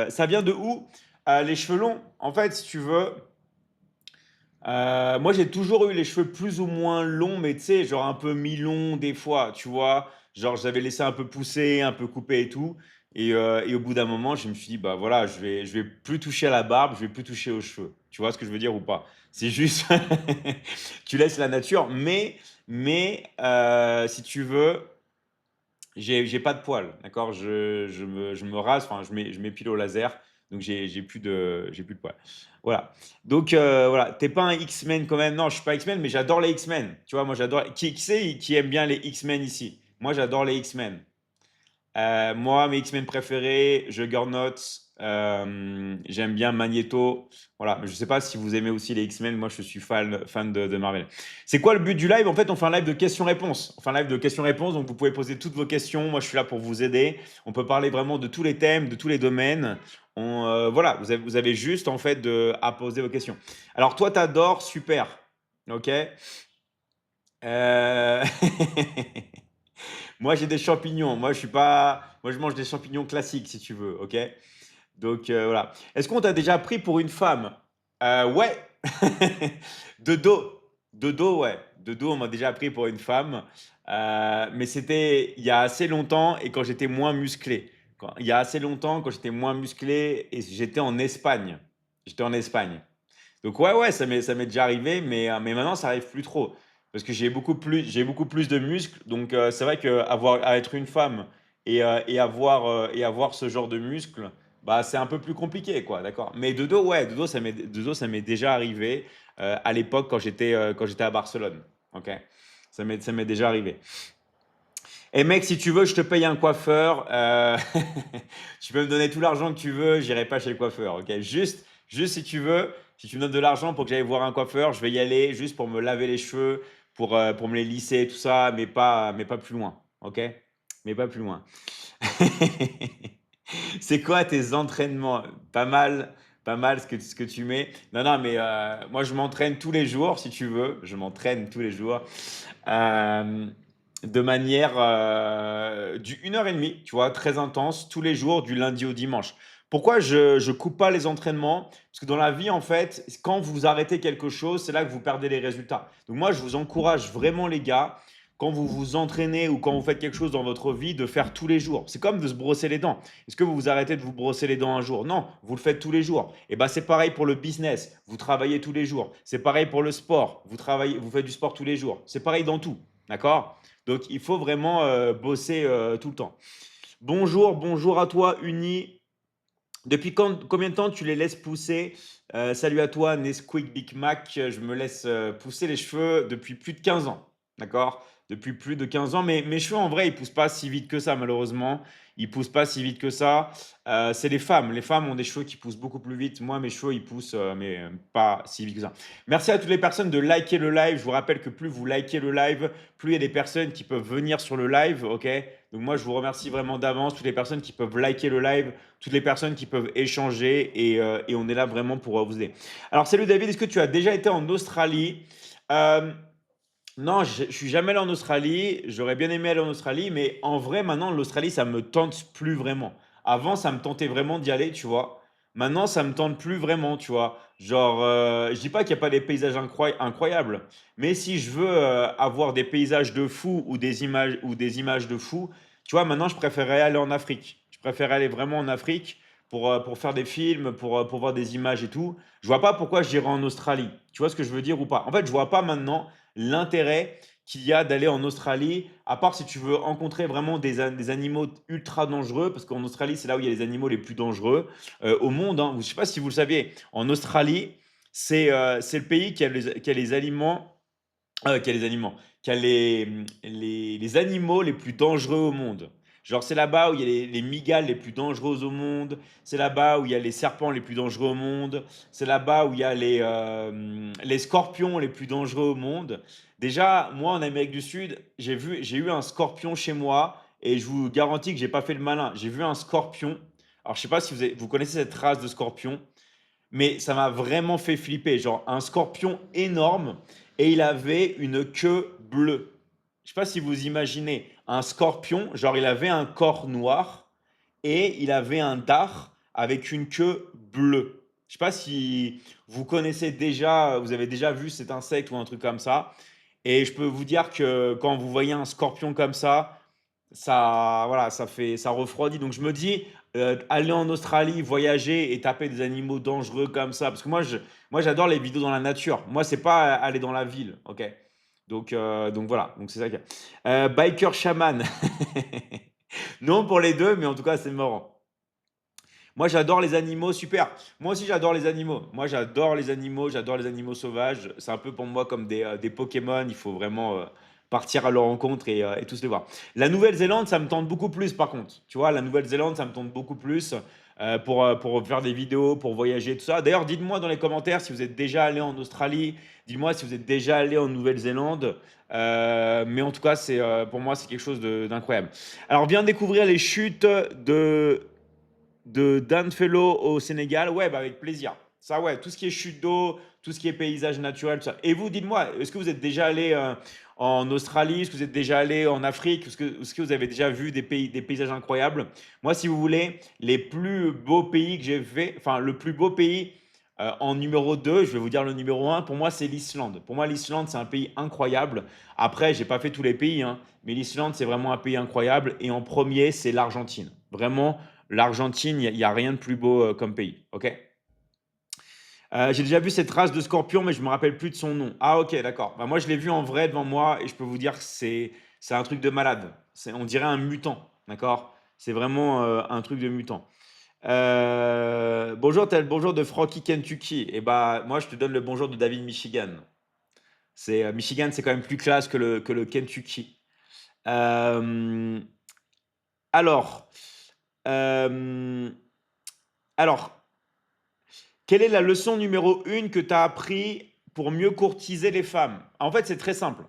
Ça vient de où? Les cheveux longs, en fait, si tu veux, moi j'ai toujours eu les cheveux plus ou moins longs, mais tu sais, genre un peu mi-long des fois, tu vois? Genre j'avais laissé un peu pousser, un peu couper et tout. Et au bout d'un moment, je me suis dit, bah voilà, je vais plus toucher à la barbe, je vais plus toucher aux cheveux. Tu vois ce que je veux dire ou pas? C'est juste, tu laisses la nature, mais si tu veux, j'ai pas de poils, d'accord? Je me rase, enfin, je m'épile au laser, donc j'ai plus de poils. Voilà. Donc, voilà. T'es pas un X-Men quand même? Non, je suis pas X-Men, mais j'adore les X-Men. Tu vois, moi, j'adore. Qui c'est qui aime bien les X-Men ici? Moi, j'adore les X-Men. Moi, mes X-Men préférés, Juggernaut, j'aime bien Magneto. Voilà, je sais pas si vous aimez aussi les X-Men, moi je suis fan de Marvel. C'est quoi le but du live? En fait, on fait un live de questions-réponses. On fait un live de questions-réponses, donc vous pouvez poser toutes vos questions. Moi, je suis là pour vous aider. On peut parler vraiment de tous les thèmes, de tous les domaines. Voilà, vous avez juste en fait à poser vos questions. Alors, toi, t'adores, super. Ok. Euh, Moi, j'ai des champignons. Moi, je suis pas. Moi, je mange des champignons classiques, si tu veux. Ok. Donc, voilà. Est-ce qu'on t'a déjà pris pour une femme? Ouais. De dos. De dos, ouais. De dos, on m'a déjà pris pour une femme. Mais c'était il y a assez longtemps et quand j'étais moins musclé. Il y a assez longtemps, quand j'étais moins musclé et j'étais en Espagne. J'étais en Espagne. Donc ouais, ouais, ça m'est déjà arrivé, mais maintenant ça arrive plus trop. Parce que j'ai beaucoup plus de muscles. Donc c'est vrai à être une femme et avoir ce genre de muscles, bah c'est un peu plus compliqué, quoi, d'accord? Mais de dos, ouais, de dos, ça m'est déjà arrivé à l'époque quand j'étais à Barcelone. Ok? Ça m'est déjà arrivé. Et mec, si tu veux, je te paye un coiffeur. Tu peux me donner tout l'argent que tu veux, j'irai pas chez le coiffeur, ok? Juste si tu veux, si tu me donnes de l'argent pour que j'aille voir un coiffeur, je vais y aller juste pour me laver les cheveux, pour me les lisser, tout ça, mais pas plus loin, ok? Mais pas plus loin. C'est quoi tes entraînements? Pas mal ce que tu mets. Non, non, mais moi je m'entraîne tous les jours, si tu veux. Je m'entraîne tous les jours. Euh, de manière du 1 heure et demie, tu vois, très intense, tous les jours, du lundi au dimanche. Pourquoi je coupe pas les entraînements? Parce que dans la vie, en fait, quand vous arrêtez quelque chose, c'est là que vous perdez les résultats. Donc moi, je vous encourage vraiment, les gars, quand vous vous entraînez ou quand vous faites quelque chose dans votre vie, de faire tous les jours. C'est comme de se brosser les dents. Est-ce que vous vous arrêtez de vous brosser les dents un jour? Non, vous le faites tous les jours. Et ben c'est pareil pour le business. Vous travaillez tous les jours. C'est pareil pour le sport. Vous faites du sport tous les jours. C'est pareil dans tout. D'accord? Donc, il faut vraiment bosser tout le temps. Bonjour, bonjour à toi, Uni. Depuis combien de temps tu les laisses pousser? Salut à toi, Nesquik Big Mac. Je me laisse pousser les cheveux depuis plus de 15 ans. D'accord? Depuis plus de 15 ans. Mais mes cheveux, en vrai, ils poussent pas si vite que ça, malheureusement. Ils poussent pas si vite que ça. C'est les femmes. Les femmes ont des cheveux qui poussent beaucoup plus vite. Moi, mes cheveux, ils poussent, mais pas si vite que ça. Merci à toutes les personnes de liker le live. Je vous rappelle que plus vous likez le live, plus il y a des personnes qui peuvent venir sur le live. Ok? Donc, moi, je vous remercie vraiment d'avance. Toutes les personnes qui peuvent liker le live, toutes les personnes qui peuvent échanger et on est là vraiment pour vous aider. Alors, salut David, est-ce que tu as déjà été en Australie? Euh, non, je suis jamais allé en Australie. J'aurais bien aimé aller en Australie, mais en vrai, maintenant, l'Australie, ça me tente plus vraiment. Avant, ça me tentait vraiment d'y aller, tu vois. Maintenant, ça me tente plus vraiment, tu vois. Genre, je dis pas qu'il n'y a pas des paysages incroyables, mais si je veux avoir des paysages de fou ou des images de fou, tu vois, maintenant, je préférerais aller en Afrique. Je préférerais aller vraiment en Afrique pour faire des films, pour voir des images et tout. Je vois pas pourquoi j'irais en Australie. Tu vois ce que je veux dire ou pas? En fait, je vois pas maintenant l'intérêt qu'il y a d'aller en Australie, à part si tu veux rencontrer vraiment des animaux ultra dangereux, parce qu'en Australie, c'est là où il y a les animaux les plus dangereux au monde, hein. Je ne sais pas si vous le saviez, en Australie, c'est le pays qui a les aliments, qui a les aliments, qui a les animaux les plus dangereux au monde. Genre, c'est là-bas où il y a les migales les plus dangereuses au monde. C'est là-bas où il y a les serpents les plus dangereux au monde. C'est là-bas où il y a les scorpions les plus dangereux au monde. Déjà, moi, en Amérique du Sud, j'ai eu un scorpion chez moi et je vous garantis que j'ai pas fait le malin. J'ai vu un scorpion. Alors, je sais pas si vous connaissez cette race de scorpion, mais ça m'a vraiment fait flipper. Genre un scorpion énorme et il avait une queue bleue. Je sais pas si vous imaginez un scorpion, genre il avait un corps noir et il avait un dard avec une queue bleue. Je sais pas si vous connaissez déjà, vous avez déjà vu cet insecte ou un truc comme ça. Et je peux vous dire que quand vous voyez un scorpion comme ça, voilà, ça refroidit. Donc je me dis, aller en Australie, voyager et taper des animaux dangereux comme ça, parce que moi j'adore les vidéos dans la nature. Moi, c'est pas aller dans la ville, ok? Donc voilà, donc c'est ça qu'il y a. Biker Shaman. Non pour les deux, mais en tout cas, c'est marrant. Moi, j'adore les animaux, super. Moi aussi, j'adore les animaux. Moi, j'adore les animaux sauvages. C'est un peu pour moi comme des Pokémon. Il faut vraiment partir à leur rencontre et tous les voir. La Nouvelle-Zélande, ça me tente beaucoup plus, par contre. Tu vois, la Nouvelle-Zélande, ça me tente beaucoup plus pour faire des vidéos, pour voyager, tout ça. D'ailleurs, dites-moi dans les commentaires si vous êtes déjà allé en Australie. Dites-moi si vous êtes déjà allé en Nouvelle-Zélande. Mais en tout cas, pour moi, c'est quelque chose d'incroyable. Alors, viens découvrir les chutes de Dan Fellow au Sénégal, ouais, bah avec plaisir. Ça, ouais, tout ce qui est chute d'eau, tout ce qui est paysage naturel, tout ça. Et vous, dites-moi, est-ce que vous êtes déjà allé en Australie? Est-ce que vous êtes déjà allé en Afrique? Est-ce que vous avez déjà vu des paysages incroyables? Moi, si vous voulez, les plus beaux pays que j'ai fait, enfin, le plus beau pays en numéro 2, je vais vous dire le numéro un. Pour moi, c'est l'Islande. Pour moi, l'Islande, c'est un pays incroyable. Après, j'ai pas fait tous les pays, hein, mais l'Islande, c'est vraiment un pays incroyable. Et en premier, c'est l'Argentine. Vraiment, l'Argentine, il y a rien de plus beau comme pays. Ok. J'ai déjà vu cette race de scorpion, mais je me rappelle plus de son nom. Ah ok, d'accord. Bah, moi, je l'ai vu en vrai devant moi et je peux vous dire que c'est un truc de malade. On dirait un mutant, d'accord. C'est vraiment un truc de mutant. Bonjour, tel bonjour de Frankie Kentucky. Et bah moi, je te donne le bonjour de David Michigan. Michigan, c'est quand même plus classe que le Kentucky. Euh, alors, euh, alors, quelle est la leçon numéro 1 que tu as appris pour mieux courtiser les femmes? En fait, c'est très simple.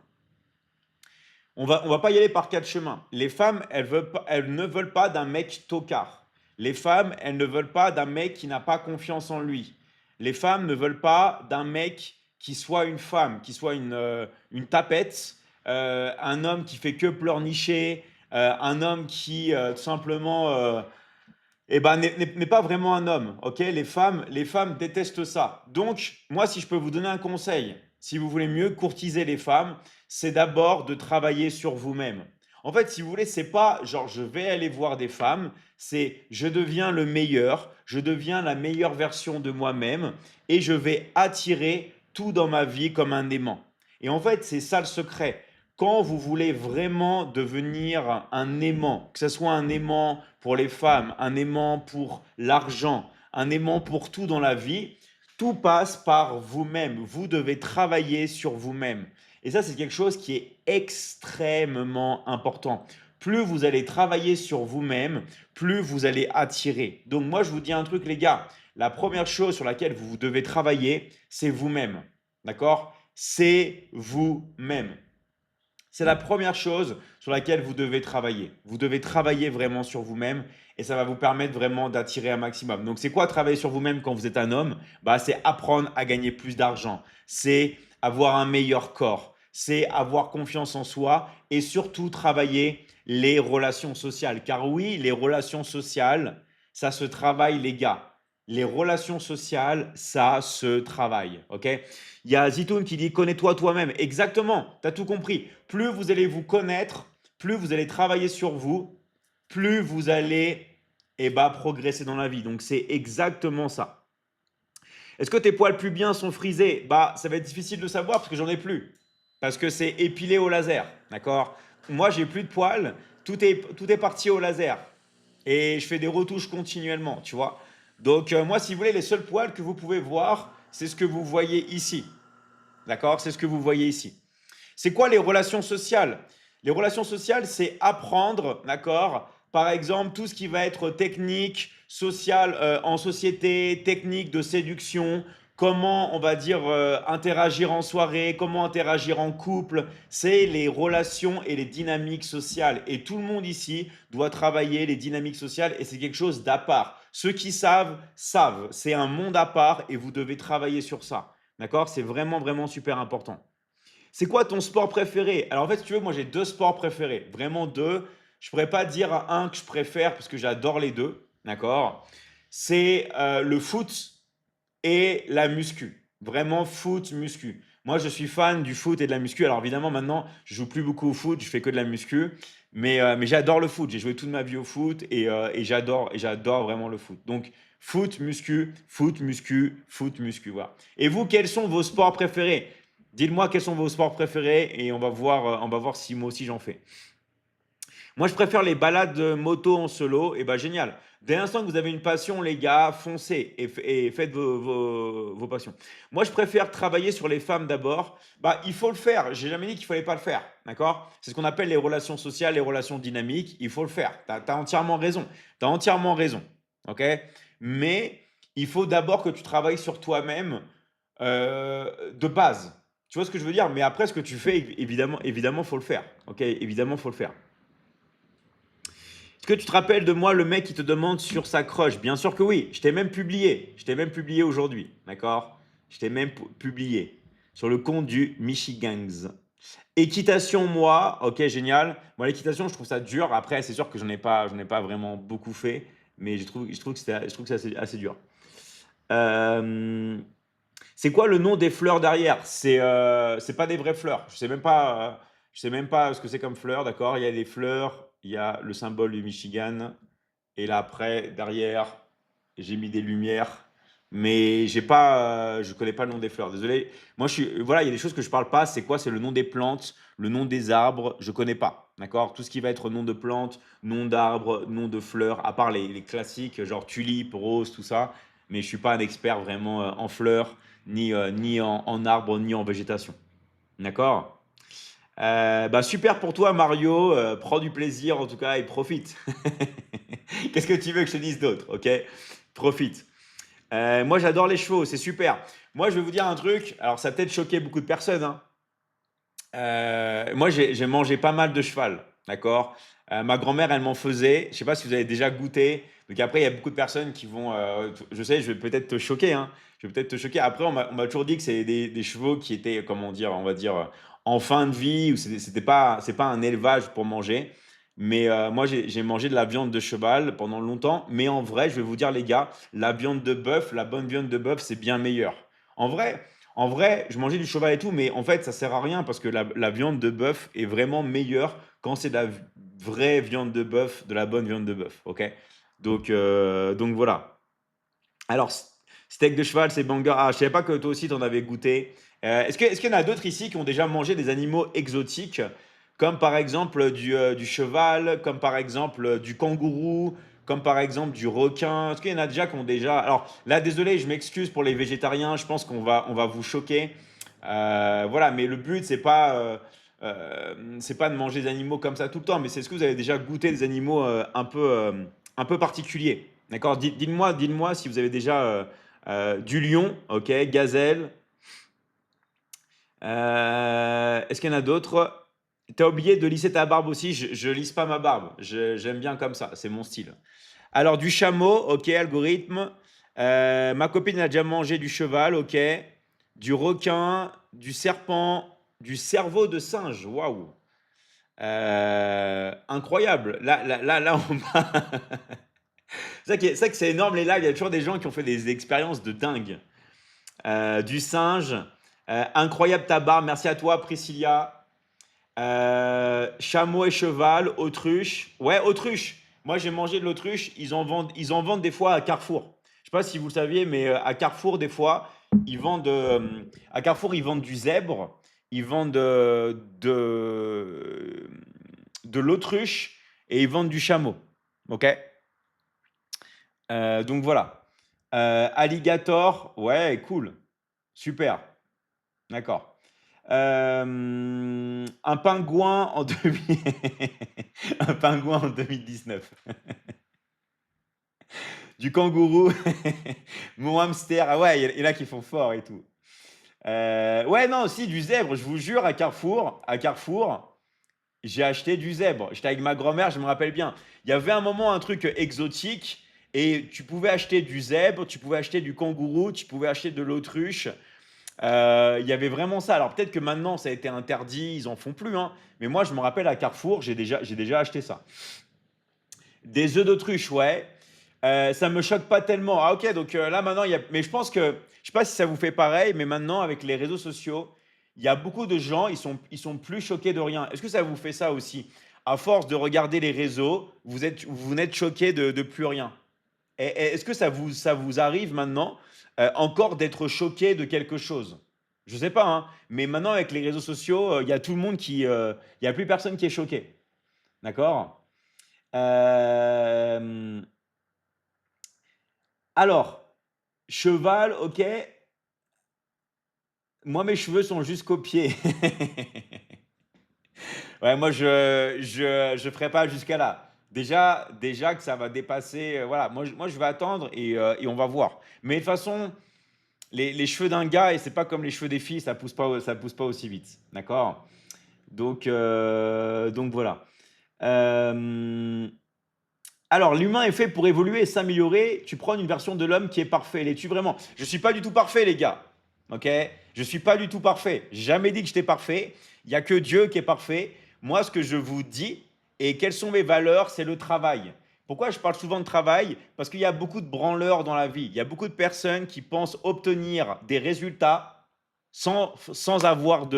On va pas y aller par quatre chemins. Les femmes, elles ne veulent pas d'un mec tocard. Les femmes, elles ne veulent pas d'un mec qui n'a pas confiance en lui. Les femmes ne veulent pas d'un mec qui soit une femme, qui soit une tapette, un homme qui fait que pleurnicher, un homme qui tout simplement eh ben, n'est pas vraiment un homme, ok? Les femmes détestent ça. Donc, moi, si je peux vous donner un conseil, si vous voulez mieux courtiser les femmes, c'est d'abord de travailler sur vous-même. En fait, si vous voulez, c'est pas genre je vais aller voir des femmes, c'est je deviens le meilleur, je deviens la meilleure version de moi-même et je vais attirer tout dans ma vie comme un aimant. Et en fait, c'est ça le secret. Quand vous voulez vraiment devenir un aimant, que ce soit un aimant pour les femmes, un aimant pour l'argent, un aimant pour tout dans la vie, tout passe par vous-même. Vous devez travailler sur vous-même. Et ça, c'est quelque chose qui est extrêmement important. Plus vous allez travailler sur vous-même, plus vous allez attirer. Donc moi, je vous dis un truc, les gars. La première chose sur laquelle vous devez travailler, c'est vous-même. D'accord? C'est vous-même. C'est la première chose sur laquelle vous devez travailler. Vous devez travailler vraiment sur vous-même et ça va vous permettre vraiment d'attirer un maximum. Donc, c'est quoi travailler sur vous-même quand vous êtes un homme? Bah, c'est apprendre à gagner plus d'argent. C'est avoir un meilleur corps. C'est avoir confiance en soi et surtout travailler les relations sociales. Car oui, les relations sociales, ça se travaille, les gars. Les relations sociales, ça se travaille. Ok? Il y a Zitoun qui dit connais-toi toi-même. Exactement, tu as tout compris. Plus vous allez vous connaître, plus vous allez travailler sur vous, plus vous allez progresser dans la vie. Donc c'est exactement ça. Est-ce que tes poils pubiens sont frisés? Bah, ça va être difficile de savoir parce que j'en ai plus. Parce que c'est épilé au laser, d'accord? Moi, j'ai plus de poils, tout est parti au laser. Et je fais des retouches continuellement, tu vois. Donc moi, si vous voulez, les seuls poils que vous pouvez voir, c'est ce que vous voyez ici. D'accord? C'est ce que vous voyez ici. C'est quoi les relations sociales? Les relations sociales, c'est apprendre, d'accord? Par exemple, tout ce qui va être technique, social, en société, technique de séduction, comment on va dire interagir en soirée, comment interagir en couple, c'est les relations et les dynamiques sociales. Et tout le monde ici doit travailler les dynamiques sociales et c'est quelque chose d'à part. Ceux qui savent, savent. C'est un monde à part et vous devez travailler sur ça. D'accord? C'est vraiment, vraiment super important. C'est quoi ton sport préféré? Alors en fait, si tu veux, moi j'ai deux sports préférés. Vraiment deux. Je pourrais pas dire un que je préfère parce que j'adore les deux. D'accord? c'est le foot et la muscu. Vraiment foot, muscu. Moi, je suis fan du foot et de la muscu. Alors évidemment, maintenant, je joue plus beaucoup au foot, je fais que de la muscu. Mais j'adore le foot. J'ai joué toute ma vie au foot et j'adore vraiment le foot. Donc, foot, muscu, foot, muscu, foot, muscu. Voilà. Et vous, quels sont vos sports préférés? Dites-moi quels sont vos sports préférés et on va voir si moi aussi j'en fais. Moi, je préfère les balades moto en solo. Et bah, génial. Dès l'instant que vous avez une passion, les gars, foncez et faites vos passions. Moi, je préfère travailler sur les femmes d'abord. Bah, il faut le faire. J'ai jamais dit qu'il fallait pas le faire. D'accord? C'est ce qu'on appelle les relations sociales, les relations dynamiques. Il faut le faire. Tu as entièrement raison. Tu as entièrement raison. OK? Mais il faut d'abord que tu travailles sur toi-même de base. Tu vois ce que je veux dire? Mais après, ce que tu fais, évidemment, faut le faire. OK? Évidemment, faut le faire. Est-ce que tu te rappelles de moi, le mec qui te demande sur sa crush? Bien sûr que oui. Je t'ai même publié. Je t'ai même publié aujourd'hui. D'accord? Je t'ai même publié sur le compte du Michigangs. Équitation, moi. Ok, génial. Moi, l'équitation, je trouve ça dur. Après, c'est sûr que j'en ai pas vraiment beaucoup fait. Mais je trouve que c'est assez dur. Euh, c'est quoi le nom des fleurs derrière? C'est pas des vraies fleurs. Je sais même pas ce que c'est comme fleurs, d'accord? Il y a les fleurs, il y a le symbole du Michigan, et là après, derrière, j'ai mis des lumières, mais je connais pas le nom des fleurs. Désolé. Moi, voilà, il y a des choses que je parle pas. C'est quoi? C'est le nom des plantes, le nom des arbres. Je connais pas, d'accord? Tout ce qui va être nom de plantes, nom d'arbres, nom de fleurs, à part les classiques, genre tulipe, rose, tout ça. Mais je suis pas un expert vraiment en fleurs, ni en arbres, ni en végétation. D'accord? Bah super pour toi, Mario. Prends du plaisir en tout cas et profite. Qu'est-ce que tu veux que je te dise d'autre? Ok? Profite. Moi, j'adore les chevaux, c'est super. Moi, je vais vous dire un truc. Alors, ça a peut-être choqué beaucoup de personnes, hein. Moi, j'ai mangé pas mal de cheval, d'accord? Ma grand-mère, elle m'en faisait. Je sais pas si vous avez déjà goûté. Donc après, il y a beaucoup de personnes qui vont. Je sais, je vais peut-être te choquer, hein. Je vais peut-être te choquer. Après, on m'a toujours dit que c'est des chevaux qui étaient, comment dire, on va dire, en fin de vie, ou c'est pas un élevage pour manger. Mais moi, j'ai mangé de la viande de cheval pendant longtemps. Mais en vrai, je vais vous dire, les gars, la viande de bœuf, la bonne viande de bœuf, c'est bien meilleur. En vrai, en vrai, je mangeais du cheval et tout, mais en fait, ça sert à rien parce que la viande de bœuf est vraiment meilleure quand c'est de la vraie viande de bœuf, de la bonne viande de bœuf. Ok? Donc voilà. Alors, steak de cheval, c'est banger. Ah, je savais pas que toi aussi, tu en avais goûté. Est-ce qu'il y en a d'autres ici qui ont déjà mangé des animaux exotiques, comme par exemple du cheval, comme par exemple du kangourou, comme par exemple du requin? Est-ce qu'il y en a déjà qui ont déjà... Alors là, désolé, je m'excuse pour les végétariens, je pense on va vous choquer. Voilà, mais le but, c'est pas de manger des animaux comme ça tout le temps, mais c'est est-ce que vous avez déjà goûté des animaux un peu particuliers? D'accord? Dites-moi si vous avez déjà du lion, ok, gazelle. Est-ce qu'il y en a d'autres? T'as oublié de lisser ta barbe aussi. Je lisse pas ma barbe. J'aime bien comme ça. C'est mon style. Alors, du chameau, ok, algorithme. Ma copine a déjà mangé du cheval, ok. Du requin, du serpent, du cerveau de singe. Waouh! Incroyable. Là, c'est ça que c'est énorme les lives. Il y a toujours des gens qui ont fait des expériences de dingue. Du singe. Incroyable ta barbe. Merci à toi, Priscilla. Chameau et cheval, autruche. Ouais, autruche. Moi, j'ai mangé de l'autruche. Ils en vendent des fois à Carrefour. Je sais pas si vous le saviez, mais à Carrefour, des fois, à Carrefour, ils vendent du zèbre. Ils vendent de l'autruche et ils vendent du chameau. Ok? Donc voilà. Alligator, ouais, cool. Super. D'accord. Un pingouin en 2000 un pingouin en 2019. Du kangourou. Mon hamster. Ah ouais, il y en a qui font fort et tout. Ouais, non, si, du zèbre. Je vous jure, à Carrefour, j'ai acheté du zèbre. J'étais avec ma grand-mère, je me rappelle bien. Il y avait un moment un truc exotique et tu pouvais acheter du zèbre, tu pouvais acheter du kangourou, tu pouvais acheter de l'autruche. Il y avait vraiment ça. Alors peut-être que maintenant ça a été interdit, ils en font plus, hein. Mais moi je me rappelle à Carrefour, j'ai déjà acheté ça. Des œufs d'autruche, ouais. Ça me choque pas tellement. Ah OK, donc là maintenant il y a mais je pense que je sais pas si ça vous fait pareil, mais maintenant avec les réseaux sociaux, il y a beaucoup de gens, ils sont plus choqués de rien. Est-ce que ça vous fait ça aussi? À force de regarder les réseaux, vous n'êtes choqués de plus rien? Et est-ce que ça vous arrive maintenant, encore d'être choqué de quelque chose? Je sais pas, hein, mais maintenant avec les réseaux sociaux, il y a tout le monde il y a plus personne qui est choqué. D'accord? Hem, alors, cheval, OK. Moi, mes cheveux sont jusqu'aux pieds. Ouais, moi, je ferai pas jusqu'à là. Déjà que ça va dépasser, voilà, moi, je vais attendre et on va voir. Mais de toute façon, les cheveux d'un gars et c'est pas comme les cheveux des filles, ça pousse pas aussi vite, d'accord? Donc voilà. Hem, alors l'humain est fait pour évoluer et s'améliorer. Tu prends une version de l'homme qui est parfait. L'es-tu vraiment? Je suis pas du tout parfait, les gars. OK? Je suis pas du tout parfait. J'ai jamais dit que j'étais parfait. Il y a que Dieu qui est parfait. Moi, ce que je vous dis et quelles sont mes valeurs, c'est le travail. Pourquoi je parle souvent de travail? Parce qu'il y a beaucoup de branleurs dans la vie. Il y a beaucoup de personnes qui pensent obtenir des résultats sans avoir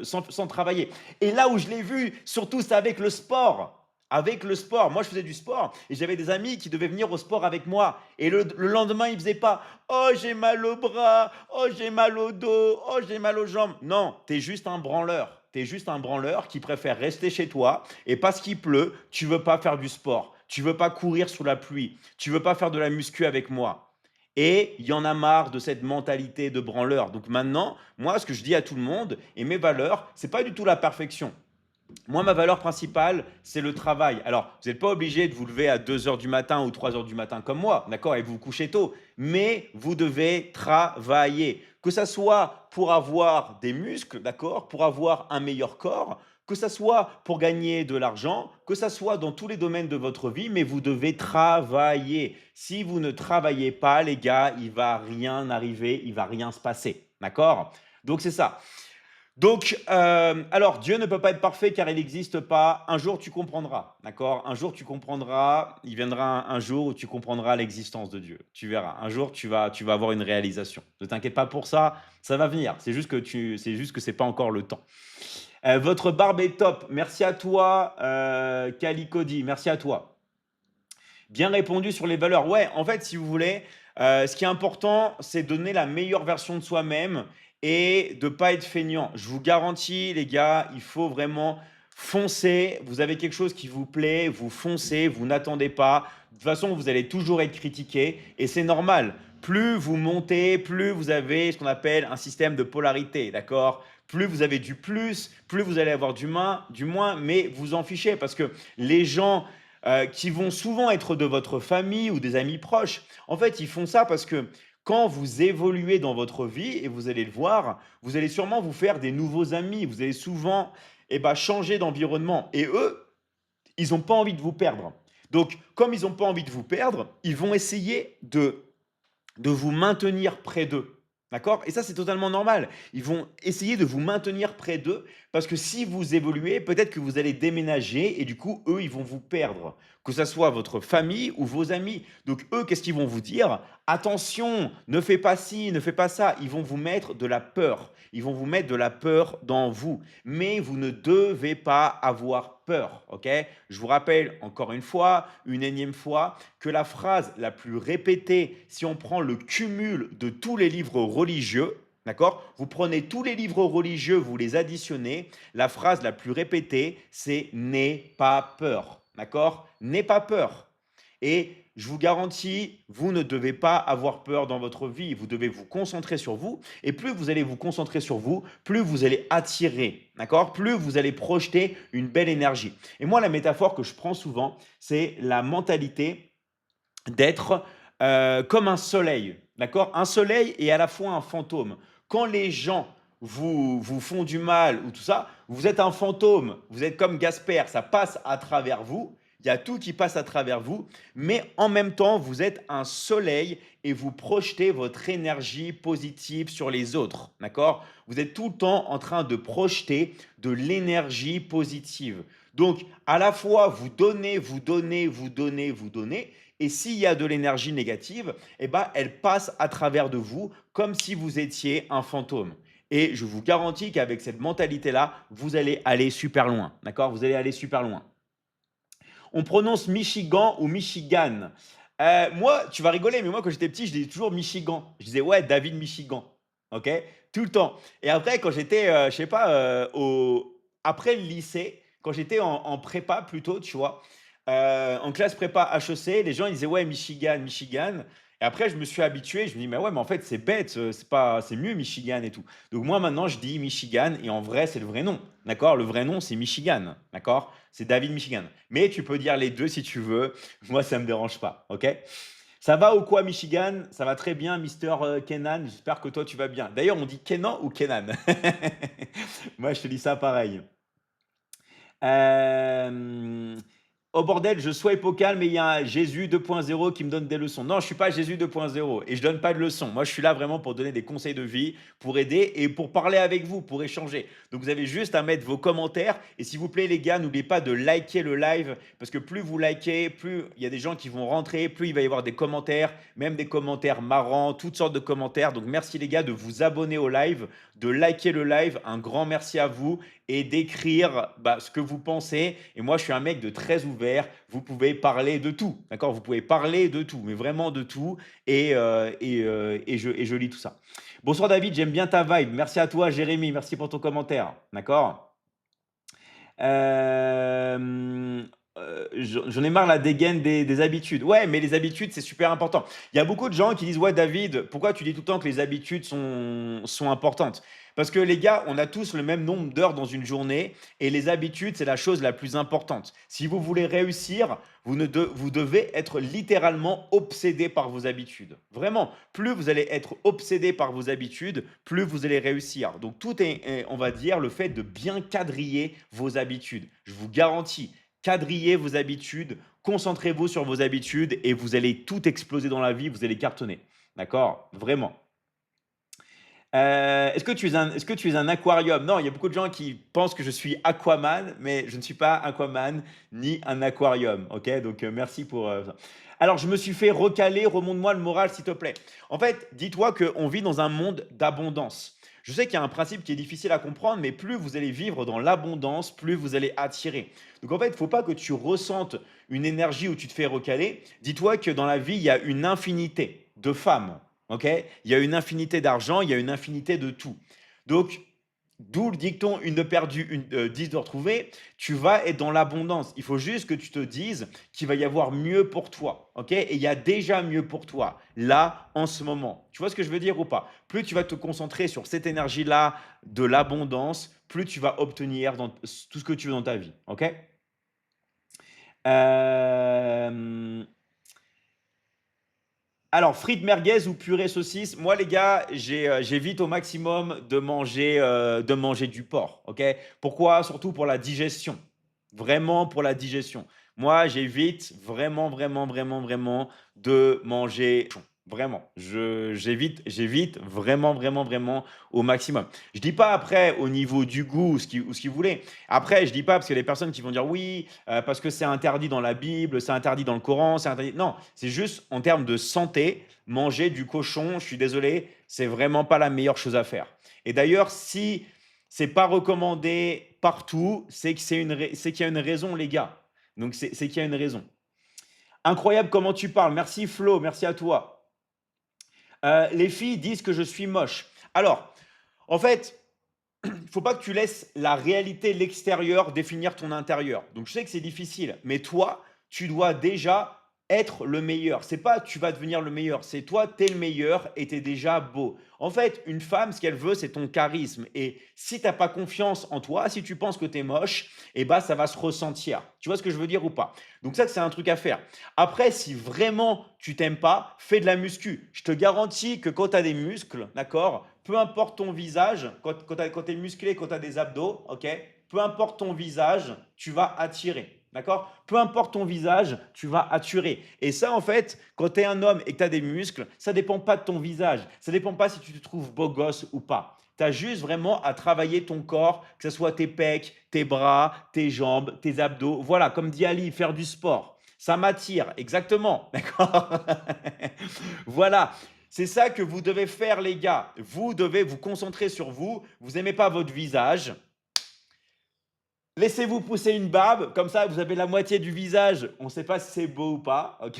sans travailler. Et là où je l'ai vu, surtout, c'est avec le sport. Avec le sport. Moi, je faisais du sport et j'avais des amis qui devaient venir au sport avec moi. Et le lendemain, ils faisaient pas oh, j'ai mal au bras, oh, j'ai mal au dos, oh, j'ai mal aux jambes. Non, t'es juste un branleur. T'es juste un branleur qui préfère rester chez toi et parce qu'il pleut, tu veux pas faire du sport. Tu veux pas courir sous la pluie. Tu veux pas faire de la muscu avec moi. Et il y en a marre de cette mentalité de branleur. Donc maintenant, moi, ce que je dis à tout le monde et mes valeurs, c'est pas du tout la perfection. Moi, ma valeur principale, c'est le travail. Alors, vous n'êtes pas obligé de vous lever à 2 heures du matin ou 3 heures du matin comme moi, d'accord, et vous vous couchez tôt, mais vous devez travailler. Que ça soit pour avoir des muscles, d'accord, pour avoir un meilleur corps, que ça soit pour gagner de l'argent, que ça soit dans tous les domaines de votre vie, mais vous devez travailler. Si vous ne travaillez pas, les gars, il va rien arriver, il va rien se passer, d'accord? Donc c'est ça. Donc, alors Dieu ne peut pas être parfait car il n'existe pas. Un jour tu comprendras, d'accord? Un jour tu comprendras, il viendra un jour où tu comprendras l'existence de Dieu. Tu verras. Un jour tu vas avoir une réalisation. Ne t'inquiète pas pour ça, ça va venir. C'est juste que c'est pas encore le temps. Votre barbe est top. Merci à toi, Calicodi. Merci à toi. Bien répondu sur les valeurs. Ouais, en fait, si vous voulez, ce qui est important, c'est donner la meilleure version de soi-même et de ne pas être feignant. Je vous garantis, les gars, il faut vraiment foncer. Vous avez quelque chose qui vous plaît, vous foncez, vous n'attendez pas. De toute façon, vous allez toujours être critiqué et c'est normal. Plus vous montez, plus vous avez ce qu'on appelle un système de polarité, d'accord? Plus vous avez du plus, plus vous allez avoir du moins, mais vous en fichez parce que les gens qui vont souvent être de votre famille ou des amis proches. En fait, ils font ça parce que quand vous évoluez dans votre vie, et vous allez le voir, vous allez sûrement vous faire des nouveaux amis. Vous allez souvent changer d'environnement. Et eux, ils n'ont pas envie de vous perdre. Donc, comme ils n'ont pas envie de vous perdre, ils vont essayer de vous maintenir près d'eux. D'accord? Et ça, c'est totalement normal. Ils vont essayer de vous maintenir près d'eux parce que si vous évoluez, peut-être que vous allez déménager et du coup, eux, ils vont vous perdre. Que ça soit votre famille ou vos amis. Donc, eux, qu'est-ce qu'ils vont vous dire? Attention, ne fais pas ci, ne fais pas ça. Ils vont vous mettre de la peur. Ils vont vous mettre de la peur dans vous. Mais vous ne devez pas avoir peur. OK? Je vous rappelle encore une fois, une énième fois, que la phrase la plus répétée, si on prend le cumul de tous les livres religieux, d'accord? Vous prenez tous les livres religieux, vous les additionnez, la phrase la plus répétée, c'est n'aie pas peur, d'accord? N'aie pas peur. Et je vous garantis, vous ne devez pas avoir peur dans votre vie. Vous devez vous concentrer sur vous. Et plus vous allez vous concentrer sur vous, plus vous allez attirer, d'accord? Plus vous allez projeter une belle énergie. Et moi, la métaphore que je prends souvent, c'est la mentalité d'être comme un soleil, d'accord? Un soleil et à la fois un fantôme. Quand les gens vous font du mal ou tout ça, vous êtes un fantôme, vous êtes comme Gasper, ça passe à travers vous, il y a tout qui passe à travers vous, mais en même temps, vous êtes un soleil et vous projetez votre énergie positive sur les autres, d'accord? Vous êtes tout le temps en train de projeter de l'énergie positive. Donc, à la fois, vous donnez, vous donnez, vous donnez, vous donnez, Et s'il y a de l'énergie négative, eh ben, elle passe à travers de vous comme si vous étiez un fantôme. Et je vous garantis qu'avec cette mentalité-là, vous allez aller super loin. D'accord? Vous allez aller super loin. On prononce Michigan ou Michigan. Moi, tu vas rigoler, mais moi, quand j'étais petit, je disais toujours Michigan. Je disais, ouais, David Michigan. OK? Tout le temps. Et après, quand j'étais, je sais pas, après le lycée, quand j'étais en prépa plutôt, tu vois, en classe prépa HEC, les gens ils disaient, ouais, Michigan, Michigan. Et après, je me suis habitué. Je me dis, mais ouais, mais en fait, c'est bête. C'est pas, c'est mieux Michigan et tout. Donc moi, maintenant, je dis Michigan. Et en vrai, c'est le vrai nom. D'accord? Le vrai nom, c'est Michigan. D'accord? C'est David Michigan. Mais tu peux dire les deux si tu veux. Moi, ça me dérange pas. OK? Ça va ou quoi, Michigan? Ça va très bien, Mister Kenan. J'espère que toi, tu vas bien. D'ailleurs, on dit Kenan ou Kenan? Moi, je te dis ça pareil. Euh, Oh bordel, je swipe au calme et il y a un Jésus 2.0 qui me donne des leçons. Non, je suis pas Jésus 2.0 et je donne pas de leçons. Moi, je suis là vraiment pour donner des conseils de vie, pour aider et pour parler avec vous, pour échanger. Donc, vous avez juste à mettre vos commentaires et s'il vous plaît, les gars, n'oubliez pas de liker le live parce que plus vous likez, plus il y a des gens qui vont rentrer, plus il va y avoir des commentaires, même des commentaires marrants, toutes sortes de commentaires. Donc, merci les gars de vous abonner au live, de liker le live. Un grand merci à vous et d'écrire ce que vous pensez. Et moi, je suis un mec de très ouvert. Vous pouvez parler de tout, d'accord? Vous pouvez parler de tout, mais vraiment de tout. Et je lis tout ça. Bonsoir David, j'aime bien ta vibe. Merci à toi, Jérémy. Merci pour ton commentaire, d'accord? J'en ai marre la dégaine des habitudes. Ouais, mais les habitudes, c'est super important. Il y a beaucoup de gens qui disent, ouais, David, pourquoi tu dis tout le temps que les habitudes sont importantes? Parce que les gars, on a tous le même nombre d'heures dans une journée et les habitudes, c'est la chose la plus importante. Si vous voulez réussir, vous devez être littéralement obsédé par vos habitudes. Vraiment, plus vous allez être obsédé par vos habitudes, plus vous allez réussir. Donc tout est, on va dire, le fait de bien quadriller vos habitudes. Je vous garantis, quadrillez vos habitudes, concentrez-vous sur vos habitudes et vous allez tout exploser dans la vie, vous allez cartonner. D'accord? Vraiment. Est-ce que tu es un aquarium? Non, il y a beaucoup de gens qui pensent que je suis Aquaman, mais je ne suis pas Aquaman ni un aquarium. Ok, donc merci pour ça. Alors, je me suis fait recaler, remonte-moi le moral, s'il te plaît. En fait, dis-toi qu'on vit dans un monde d'abondance. Je sais qu'il y a un principe qui est difficile à comprendre, mais plus vous allez vivre dans l'abondance, plus vous allez attirer. Donc en fait, il ne faut pas que tu ressentes une énergie où tu te fais recaler. Dis-toi que dans la vie, il y a une infinité de femmes. Ok? Il y a une infinité d'argent, il y a une infinité de tout. Donc, d'où le dicton une de perdue, 10 de retrouvée, tu vas être dans l'abondance. Il faut juste que tu te dises qu'il va y avoir mieux pour toi. Ok? Et il y a déjà mieux pour toi, là, en ce moment. Tu vois ce que je veux dire ou pas? Plus tu vas te concentrer sur cette énergie-là de l'abondance, plus tu vas obtenir dans tout ce que tu veux dans ta vie. Ok? Euh, Alors, frites merguez ou purée saucisse, moi les gars, j'évite au maximum de manger du porc. Ok? Pourquoi? Surtout pour la digestion. Vraiment pour la digestion. Moi, j'évite vraiment, vraiment, vraiment, vraiment de manger. Vraiment. J'évite vraiment, vraiment, vraiment au maximum. Je dis pas après au niveau du goût ou ce qu'ils voulaient. Après, je dis pas parce qu'il y a des personnes qui vont dire oui, parce que c'est interdit dans la Bible, c'est interdit dans le Coran, c'est interdit. Non, c'est juste en termes de santé, manger du cochon, je suis désolé, c'est vraiment pas la meilleure chose à faire. Et d'ailleurs, si c'est pas recommandé partout, c'est que c'est qu'il y a une raison, les gars. Donc c'est qu'il y a une raison. Incroyable comment tu parles. Merci Flo, merci à toi. Les filles disent que je suis moche. Alors, en fait, il ne faut pas que tu laisses la réalité, l'extérieur définir ton intérieur. Donc je sais que c'est difficile, mais toi, tu dois déjà être le meilleur. C'est pas tu vas devenir le meilleur, c'est toi, tu es le meilleur et tu es déjà beau. En fait, une femme, ce qu'elle veut, c'est ton charisme. Et si tu n'as pas confiance en toi, si tu penses que tu es moche, eh ben, ça va se ressentir. Tu vois ce que je veux dire ou pas? Donc ça, c'est un truc à faire. Après, si vraiment tu t'aimes pas, fais de la muscu. Je te garantis que quand tu as des muscles, d'accord, peu importe ton visage, quand tu es musclé, quand tu as des abdos, ok, peu importe ton visage, tu vas attirer. D'accord? Peu importe ton visage, tu vas attirer. Et ça, en fait, quand tu es un homme et que tu as des muscles, ça ne dépend pas de ton visage. Ça ne dépend pas si tu te trouves beau gosse ou pas. Tu as juste vraiment à travailler ton corps, que ce soit tes pecs, tes bras, tes jambes, tes abdos. Voilà, comme dit Ali, faire du sport. Ça m'attire, exactement, d'accord? Voilà, c'est ça que vous devez faire, les gars. Vous devez vous concentrer sur vous. Vous n'aimez pas votre visage. Laissez-vous pousser une barbe, comme ça vous avez la moitié du visage. On ne sait pas si c'est beau ou pas, ok?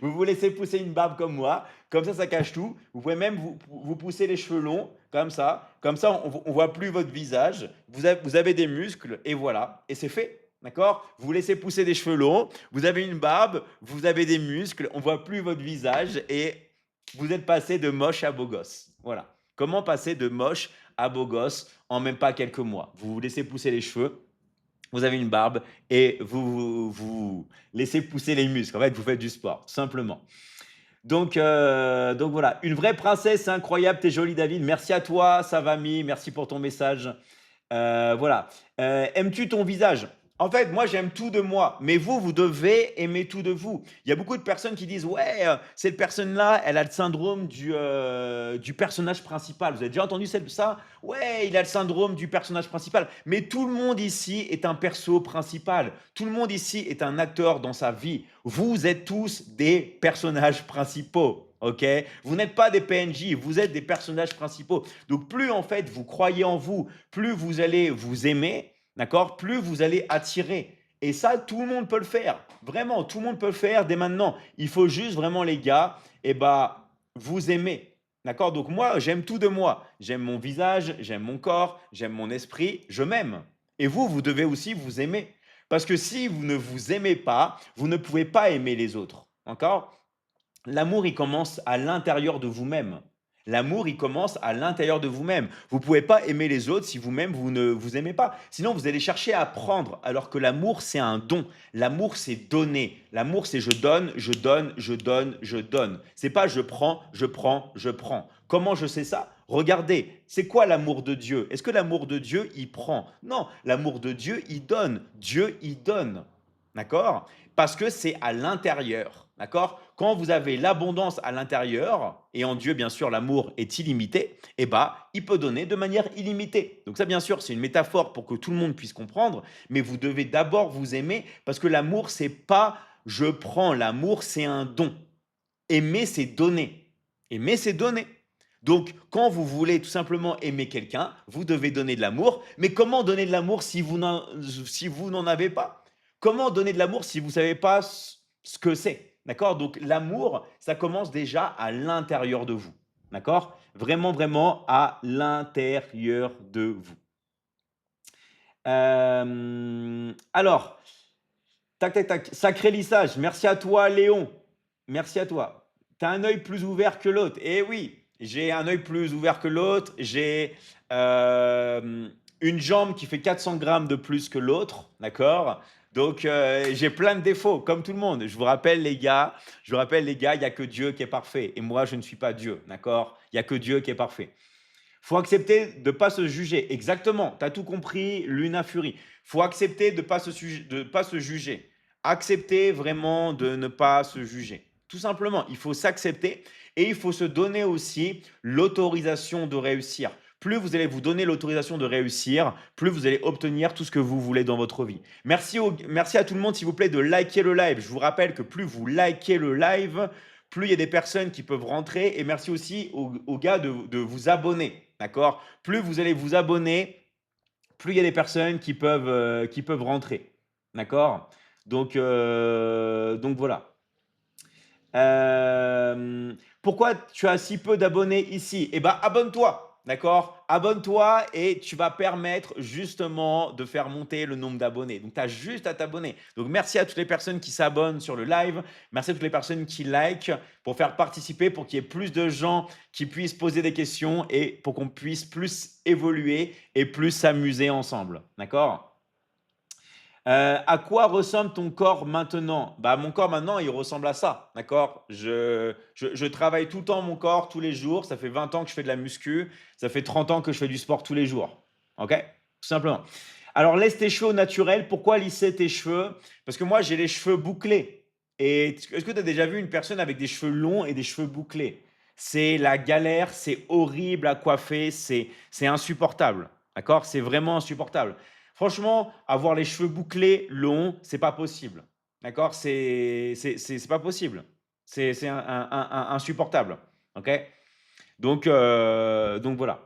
Vous vous laissez pousser une barbe comme moi, comme ça cache tout. Vous pouvez même vous pousser les cheveux longs, comme ça on voit plus votre visage. Vous avez des muscles et voilà, et c'est fait. D'accord? Vous laissez pousser des cheveux longs, vous avez une barbe, vous avez des muscles, on voit plus votre visage et vous êtes passé de moche à beau gosse. Voilà. Comment passer de moche à beau gosse en même pas quelques mois? Vous vous laissez pousser les cheveux, vous avez une barbe et vous laissez pousser les muscles. En fait, vous faites du sport, tout simplement. Donc voilà, une vraie princesse, c'est incroyable, t'es jolie David. Merci à toi, Savami, merci pour ton message. Voilà. Aimes-tu ton visage? En fait, moi, j'aime tout de moi, mais vous, vous devez aimer tout de vous. Il y a beaucoup de personnes qui disent, ouais, cette personne-là, elle a le syndrome du personnage principal. Vous avez déjà entendu ça? Ouais, il a le syndrome du personnage principal. Mais tout le monde ici est un perso principal. Tout le monde ici est un acteur dans sa vie. Vous êtes tous des personnages principaux. Ok? Vous n'êtes pas des PNJ, vous êtes des personnages principaux. Donc plus en fait vous croyez en vous, plus vous allez vous aimer, d'accord? Plus vous allez attirer. Et ça, tout le monde peut le faire. Vraiment, tout le monde peut le faire dès maintenant. Il faut juste vraiment, les gars, vous aimer. D'accord? Donc moi, j'aime tout de moi. J'aime mon visage, j'aime mon corps, j'aime mon esprit, je m'aime. Et vous, vous devez aussi vous aimer. Parce que si vous ne vous aimez pas, vous ne pouvez pas aimer les autres. D'accord? L'amour, il commence à l'intérieur de vous-même. L'amour, il commence à l'intérieur de vous-même. Vous ne pouvez pas aimer les autres si vous-même, vous ne vous aimez pas. Sinon, vous allez chercher à prendre, alors que l'amour, c'est un don. L'amour, c'est donner. L'amour, c'est je donne, je donne, je donne, je donne. C'est pas je prends, je prends, je prends. Comment je sais ça? Regardez, c'est quoi l'amour de Dieu? Est-ce que l'amour de Dieu, il prend? Non, l'amour de Dieu, il donne. Dieu, il donne. D'accord? Parce que c'est à l'intérieur. D'accord? Quand vous avez l'abondance à l'intérieur, et en Dieu, bien sûr, l'amour est illimité, il peut donner de manière illimitée. Donc ça, bien sûr, c'est une métaphore pour que tout le monde puisse comprendre, mais vous devez d'abord vous aimer, parce que l'amour, c'est pas je prends, l'amour, c'est un don. Aimer, c'est donner. Aimer, c'est donner. Donc, quand vous voulez tout simplement aimer quelqu'un, vous devez donner de l'amour. Mais comment donner de l'amour si vous n'en avez pas? Comment donner de l'amour si vous ne savez pas ce que c'est? D'accord? Donc, l'amour, ça commence déjà à l'intérieur de vous. D'accord? Vraiment, vraiment à l'intérieur de vous. Alors, tac, tac, tac. Sacré lissage. Merci à toi, Léon. Merci à toi. Tu as un œil plus ouvert que l'autre. Eh oui, j'ai un œil plus ouvert que l'autre. J'ai une jambe qui fait 400 grammes de plus que l'autre. D'accord? Donc, j'ai plein de défauts, comme tout le monde. Je vous rappelle, les gars, il n'y a que Dieu qui est parfait. Et moi, je ne suis pas Dieu. D'accord? Il n'y a que Dieu qui est parfait. Faut accepter de ne pas se juger. Exactement. Tu as tout compris, Luna Fury. Faut accepter de ne pas se juger. Accepter vraiment de ne pas se juger. Tout simplement, il faut s'accepter et il faut se donner aussi l'autorisation de réussir. Plus vous allez vous donner l'autorisation de réussir, plus vous allez obtenir tout ce que vous voulez dans votre vie. Merci à tout le monde, s'il vous plaît, de liker le live. Je vous rappelle que plus vous likez le live, plus il y a des personnes qui peuvent rentrer. Et merci aussi aux gars de vous abonner. D'accord? Plus vous allez vous abonner, plus il y a des personnes qui peuvent rentrer. D'accord? Donc voilà. Pourquoi tu as si peu d'abonnés ici? Eh ben, abonne-toi. D'accord? Abonne-toi et tu vas permettre justement de faire monter le nombre d'abonnés. Donc, tu as juste à t'abonner. Donc, merci à toutes les personnes qui s'abonnent sur le live. Merci à toutes les personnes qui like pour faire participer, pour qu'il y ait plus de gens qui puissent poser des questions et pour qu'on puisse plus évoluer et plus s'amuser ensemble. D'accord? À quoi ressemble ton corps maintenant? Bah, mon corps maintenant, il ressemble à ça, d'accord? Je travaille tout le temps mon corps, tous les jours. Ça fait 20 ans que je fais de la muscu. Ça fait 30 ans que je fais du sport tous les jours. Ok? Tout simplement. Alors, laisse tes cheveux au naturel. Pourquoi lisser tes cheveux? Parce que moi, j'ai les cheveux bouclés. Et est-ce que tu as déjà vu une personne avec des cheveux longs et des cheveux bouclés? C'est la galère, c'est horrible à coiffer, c'est insupportable. D'accord? C'est vraiment insupportable. Franchement, avoir les cheveux bouclés longs, c'est pas possible. D'accord? C'est pas possible. C'est insupportable. OK? Donc voilà.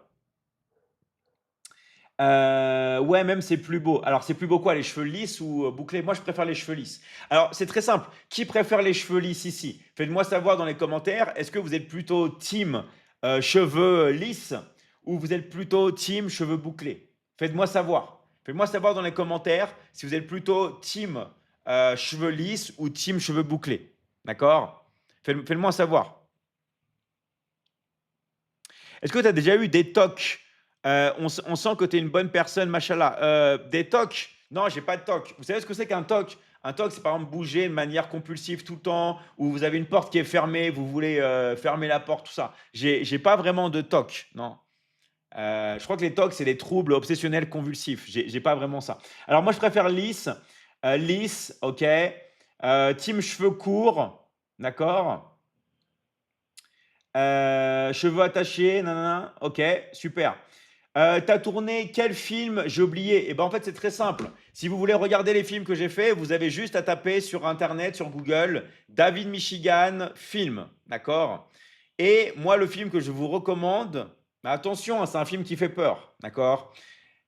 Ouais, même c'est plus beau. Alors, c'est plus beau quoi, les cheveux lisses ou bouclés? Moi, je préfère les cheveux lisses. Alors, c'est très simple. Qui préfère les cheveux lisses ici? Faites-moi savoir dans les commentaires. Est-ce que vous êtes plutôt team cheveux lisses ou vous êtes plutôt team cheveux bouclés? Faites-moi savoir. Faites-moi savoir dans les commentaires si vous êtes plutôt team cheveux lisses ou team cheveux bouclés. D'accord? Faites-moi savoir. Est-ce que tu as déjà eu des tocs? On sent que tu es une bonne personne, machallah. Des tocs? Non, j'ai pas de toc. Vous savez ce que c'est qu'un toc? Un toc, c'est par exemple bouger de manière compulsive tout le temps, ou vous avez une porte qui est fermée, vous voulez fermer la porte, tout ça. J'ai pas vraiment de toc, non. Je crois que les tocs, c'est des troubles obsessionnels convulsifs. J'ai pas vraiment ça. Alors moi, je préfère lisse. Lisse, ok. Team cheveux courts, d'accord. Cheveux attachés, nanana. Ok, super. T'as tourné quel film? J'ai oublié. Et ben en fait, c'est très simple. Si vous voulez regarder les films que j'ai fait, vous avez juste à taper sur Internet, sur Google, David Michigan film, d'accord? Et moi, le film que je vous recommande, mais attention, hein, c'est un film qui fait peur, d'accord?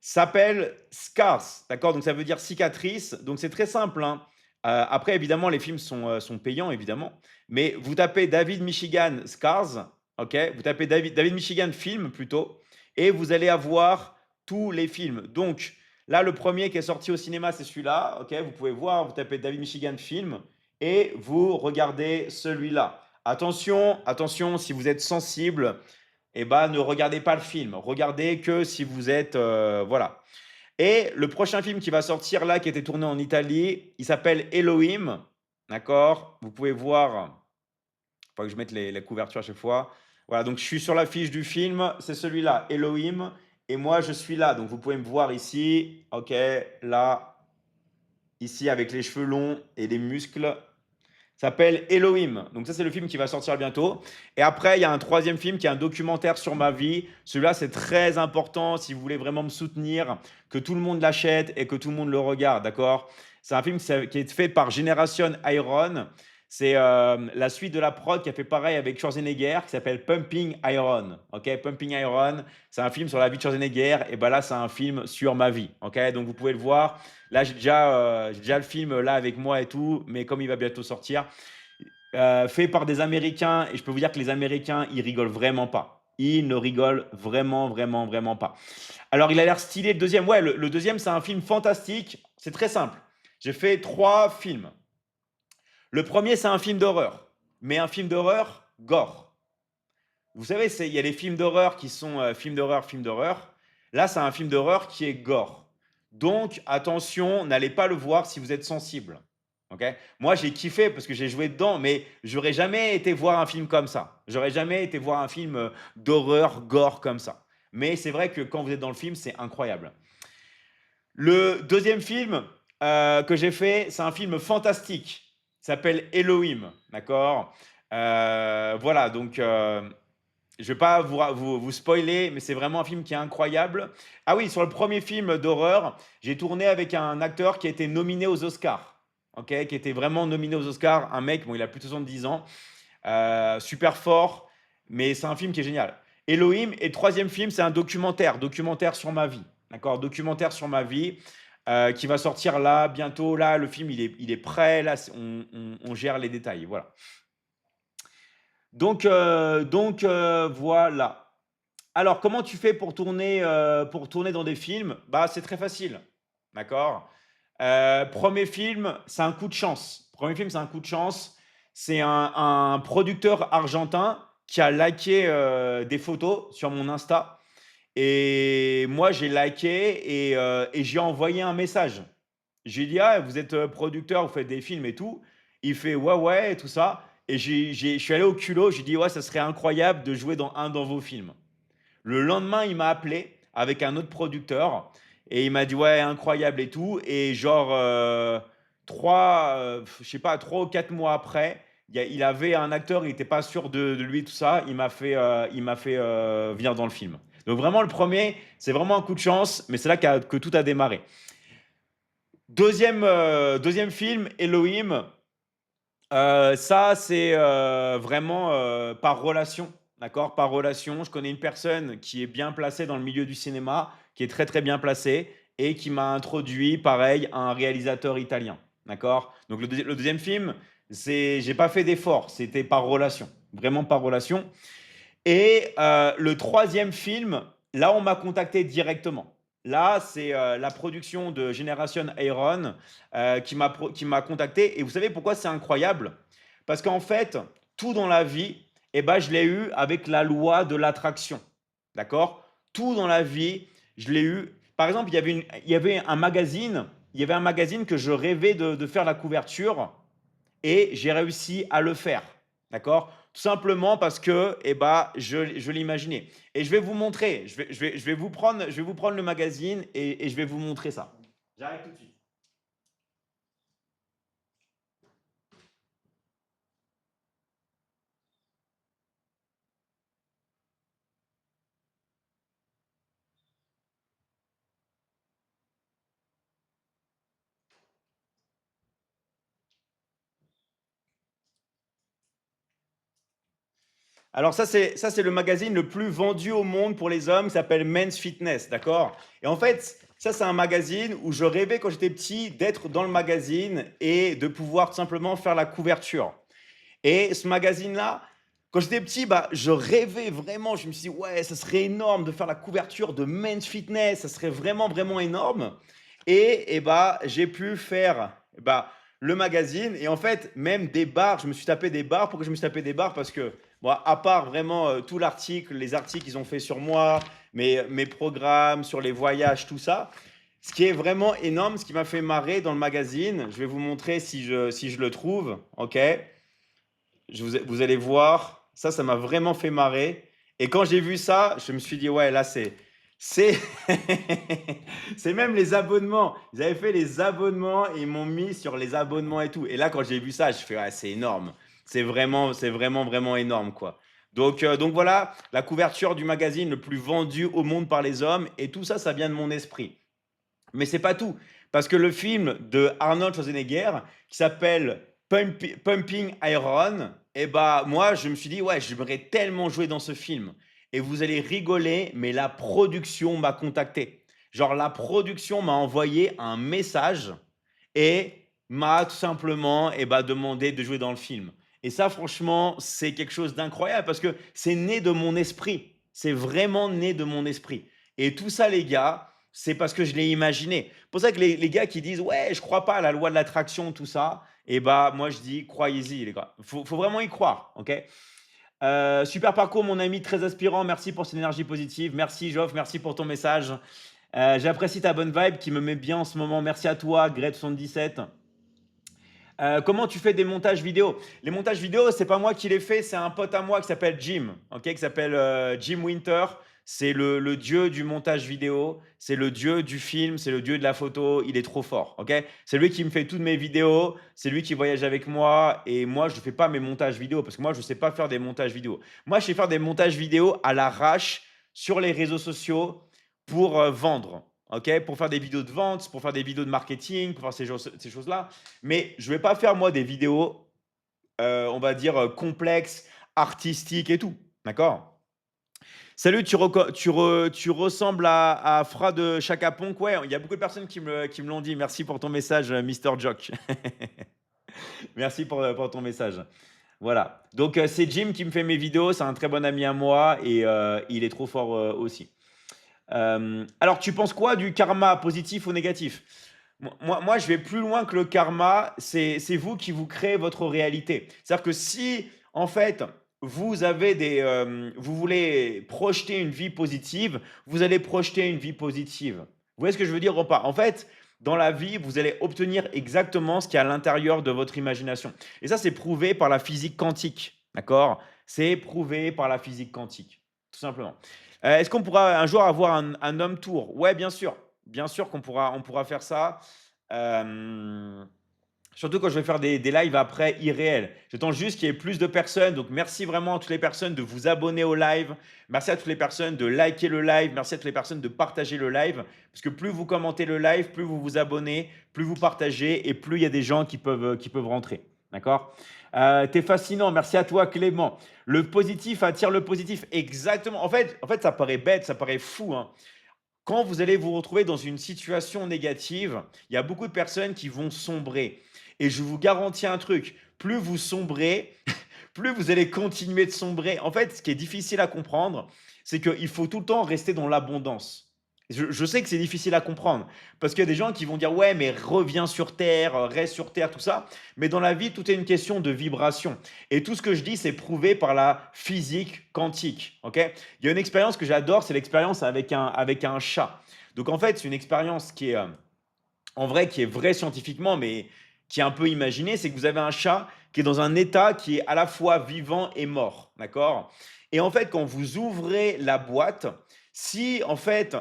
S'appelle Scars, d'accord? Donc ça veut dire cicatrice. Donc c'est très simple, hein. Après, évidemment, les films sont payants, évidemment. Mais vous tapez David Michigan Scars, ok? Vous tapez David Michigan film plutôt, et vous allez avoir tous les films. Donc là, le premier qui est sorti au cinéma, c'est celui-là, ok? Vous pouvez voir, vous tapez David Michigan film, et vous regardez celui-là. Attention, attention, si vous êtes sensible, eh ben, ne regardez pas le film. Regardez que si vous êtes, voilà. Et le prochain film qui va sortir là, qui a été tourné en Italie, il s'appelle Elohim. D'accord? Vous pouvez voir. Faut que je mette la couverture à chaque fois. Voilà, donc je suis sur l'affiche du film, c'est celui-là, Elohim. Et moi, je suis là. Donc vous pouvez me voir ici. Ok, là, ici avec les cheveux longs et les muscles. S'appelle Elohim. Donc ça, c'est le film qui va sortir bientôt. Et après, il y a un troisième film qui est un documentaire sur ma vie. Celui-là, c'est très important si vous voulez vraiment me soutenir, que tout le monde l'achète et que tout le monde le regarde, d'accord? C'est un film qui est fait par Generation Iron. C'est la suite de la prod qui a fait pareil avec Schwarzenegger, qui s'appelle Pumping Iron. Ok, Pumping Iron, c'est un film sur la vie de Schwarzenegger. Et ben là, c'est un film sur ma vie. Ok, donc vous pouvez le voir. Là, j'ai déjà le film là avec moi et tout, mais comme il va bientôt sortir, fait par des Américains, et je peux vous dire que les Américains, ils rigolent vraiment pas. Ils ne rigolent vraiment, vraiment, vraiment pas. Alors, il a l'air stylé. Le deuxième, ouais, le deuxième, c'est un film fantastique. C'est très simple. J'ai fait trois films. Le premier, c'est un film d'horreur, mais un film d'horreur gore. Vous savez, il y a les films d'horreur qui sont films d'horreur, films d'horreur. Là, c'est un film d'horreur qui est gore. Donc, attention, n'allez pas le voir si vous êtes sensible. Ok? Moi, j'ai kiffé parce que j'ai joué dedans, mais j'aurais jamais été voir un film comme ça. J'aurais jamais été voir un film d'horreur, gore comme ça. Mais c'est vrai que quand vous êtes dans le film, c'est incroyable. Le deuxième film que j'ai fait, c'est un film fantastique. Il s'appelle Elohim. D'accord? Voilà, donc je ne vais pas vous spoiler, mais c'est vraiment un film qui est incroyable. Ah oui, sur le premier film d'horreur, j'ai tourné avec un acteur qui a été nominé aux Oscars. Ok, qui était vraiment nominé aux Oscars. Un mec, bon, il a plus de 70 ans. Super fort, mais c'est un film qui est génial. Elohim, et le troisième film, c'est un documentaire. Documentaire sur ma vie. D'accord? Documentaire sur ma vie. Qui va sortir là, bientôt. Là, le film, il est prêt. Là, on gère les détails. Voilà. Donc, voilà. Alors, comment tu fais pour tourner dans des films? Bah, c'est très facile. D'accord? Premier film, c'est un coup de chance. Premier film, c'est un coup de chance. C'est un producteur argentin qui a liké des photos sur mon Insta. Et moi, j'ai liké et j'ai envoyé un message. J'ai dit, ah, vous êtes producteur, vous faites des films et tout. Il fait, ouais, ouais, et tout ça. Et je suis allé au culot, j'ai dit, ouais, ça serait incroyable de jouer dans un dans vos films. Le lendemain, il m'a appelé avec un autre producteur et il m'a dit ouais, incroyable et tout. Et genre, je sais pas, 3 ou 4 mois après, il avait un acteur, il n'était pas sûr de lui, tout ça. Il m'a fait venir dans le film. Donc vraiment, le premier, c'est vraiment un coup de chance, mais c'est là que tout a démarré. Deuxième film, Elohim. Ça, c'est vraiment par relation, d'accord? Par relation. Je connais une personne qui est bien placée dans le milieu du cinéma, qui est très très bien placée et qui m'a introduit, pareil, à un réalisateur italien, d'accord? Donc le deuxième film, j'ai pas fait d'effort, c'était par relation, vraiment par relation. Et le troisième film, là, on m'a contacté directement. Là, c'est la production de Generation Iron qui m'a contacté. Et vous savez pourquoi c'est incroyable? Parce qu'en fait, tout dans la vie, eh ben, je l'ai eu avec la loi de l'attraction. D'accord? Tout dans la vie, je l'ai eu. Par exemple, il y avait un magazine, il y avait un magazine que je rêvais de faire la couverture et j'ai réussi à le faire. D'accord? Tout simplement parce que je l'imaginais. Et je vais vous montrer, je vais vous prendre le magazine et je vais vous montrer ça. J'arrive tout de suite. Alors ça c'est le magazine le plus vendu au monde pour les hommes, il s'appelle Men's Fitness, d'accord? Et en fait, ça c'est un magazine où je rêvais quand j'étais petit d'être dans le magazine et de pouvoir tout simplement faire la couverture. Et ce magazine-là, quand j'étais petit, bah, je rêvais vraiment. Je me suis dit, ouais, ça serait énorme de faire la couverture de Men's Fitness. Ça serait vraiment, vraiment énorme. Et bah, j'ai pu faire bah, le magazine. Et en fait, même des barres, je me suis tapé des barres. Pourquoi je me suis tapé des barres? Parce que, moi, à part vraiment tout l'article, les articles qu'ils ont fait sur moi, mes programmes, sur les voyages, tout ça, ce qui est vraiment énorme, ce qui m'a fait marrer dans le magazine, je vais vous montrer si je le trouve. Ok? Vous allez voir, ça m'a vraiment fait marrer. Et quand j'ai vu ça, je me suis dit, ouais, là, c'est, c'est même les abonnements. Ils avaient fait les abonnements et ils m'ont mis sur les abonnements et tout. Et là, quand j'ai vu ça, je fais, ouais, c'est énorme. C'est vraiment, vraiment énorme, quoi. Donc voilà, la couverture du magazine le plus vendu au monde par les hommes. Et tout ça, ça vient de mon esprit. Mais c'est pas tout. Parce que le film de Arnold Schwarzenegger, qui s'appelle Pumping Iron, et bah moi je me suis dit, ouais, j'aimerais tellement jouer dans ce film. Et vous allez rigoler, mais la production m'a contacté. Genre la production m'a envoyé un message et m'a tout simplement demandé de jouer dans le film. Et ça, franchement, c'est quelque chose d'incroyable parce que c'est né de mon esprit. C'est vraiment né de mon esprit. Et tout ça, les gars, c'est parce que je l'ai imaginé. C'est pour ça que les gars qui disent ouais, je crois pas à la loi de l'attraction, tout ça, et bah moi je dis croyez-y, les gars. Faut vraiment y croire, ok? Super parcours, mon ami, très aspirant. Merci pour cette énergie positive. Merci, Geoff. Merci pour ton message. J'apprécie ta bonne vibe qui me met bien en ce moment. Merci à toi, Gret77. Comment tu fais des montages vidéo? Les montages vidéo, c'est pas moi qui les fais, c'est un pote à moi qui s'appelle Jim, ok, qui s'appelle Jim Winter. C'est le dieu du montage vidéo, c'est le dieu du film, c'est le dieu de la photo. Il est trop fort, ok? C'est lui qui me fait toutes mes vidéos, c'est lui qui voyage avec moi et moi je ne fais pas mes montages vidéo parce que moi je ne sais pas faire des montages vidéo. Moi je sais faire des montages vidéo à l'arrache sur les réseaux sociaux pour vendre, ok? Pour faire des vidéos de vente, pour faire des vidéos de marketing, pour faire ces choses-là. Mais je vais pas faire moi des vidéos, on va dire complexes, artistiques et tout. D'accord? Salut, tu ressembles à Fra de Chaka Ponk. Ouais, il y a beaucoup de personnes qui me l'ont dit. Merci pour ton message, Mister Jock. Merci pour ton message. Voilà. Donc, c'est Jim qui me fait mes vidéos. C'est un très bon ami à moi et il est trop fort aussi. Alors, tu penses quoi du karma, positif ou négatif? Moi, je vais plus loin que le karma. C'est vous qui vous créez votre réalité. C'est-à-dire que si, en fait, vous voulez projeter une vie positive, vous allez projeter une vie positive. Vous voyez ce que je veux dire ou pas? En fait, dans la vie, vous allez obtenir exactement ce qui est à l'intérieur de votre imagination. Et ça, c'est prouvé par la physique quantique. D'accord? C'est prouvé par la physique quantique, tout simplement. Est-ce qu'on pourra un jour avoir un homme tour? Ouais, bien sûr. Bien sûr qu'on pourra, on pourra faire ça. Euh, Surtout quand je vais faire des lives après irréels. J'attends juste qu'il y ait plus de personnes. Donc, merci vraiment à toutes les personnes de vous abonner au live. Merci à toutes les personnes de liker le live. Merci à toutes les personnes de partager le live. Parce que plus vous commentez le live, plus vous vous abonnez, plus vous partagez et plus il y a des gens qui peuvent rentrer. D'accord. T'es fascinant. Merci à toi, Clément. Le positif attire le positif. Exactement. En fait, ça paraît bête, ça paraît fou, hein. Quand vous allez vous retrouver dans une situation négative, il y a beaucoup de personnes qui vont sombrer. Et je vous garantis un truc, plus vous sombrez, plus vous allez continuer de sombrer. En fait, ce qui est difficile à comprendre, c'est qu'il faut tout le temps rester dans l'abondance. Je sais que c'est difficile à comprendre, parce qu'il y a des gens qui vont dire, ouais, mais reviens sur Terre, reste sur Terre, tout ça. Mais dans la vie, tout est une question de vibration. Et tout ce que je dis, c'est prouvé par la physique quantique. Ok. Il y a une expérience que j'adore, c'est l'expérience avec un chat. Donc en fait, c'est une expérience qui est en vrai, qui est vraie scientifiquement, mais qui est un peu imaginée, c'est que vous avez un chat qui est dans un état qui est à la fois vivant et mort, d'accord. Et en fait, quand vous ouvrez la boîte, si en fait,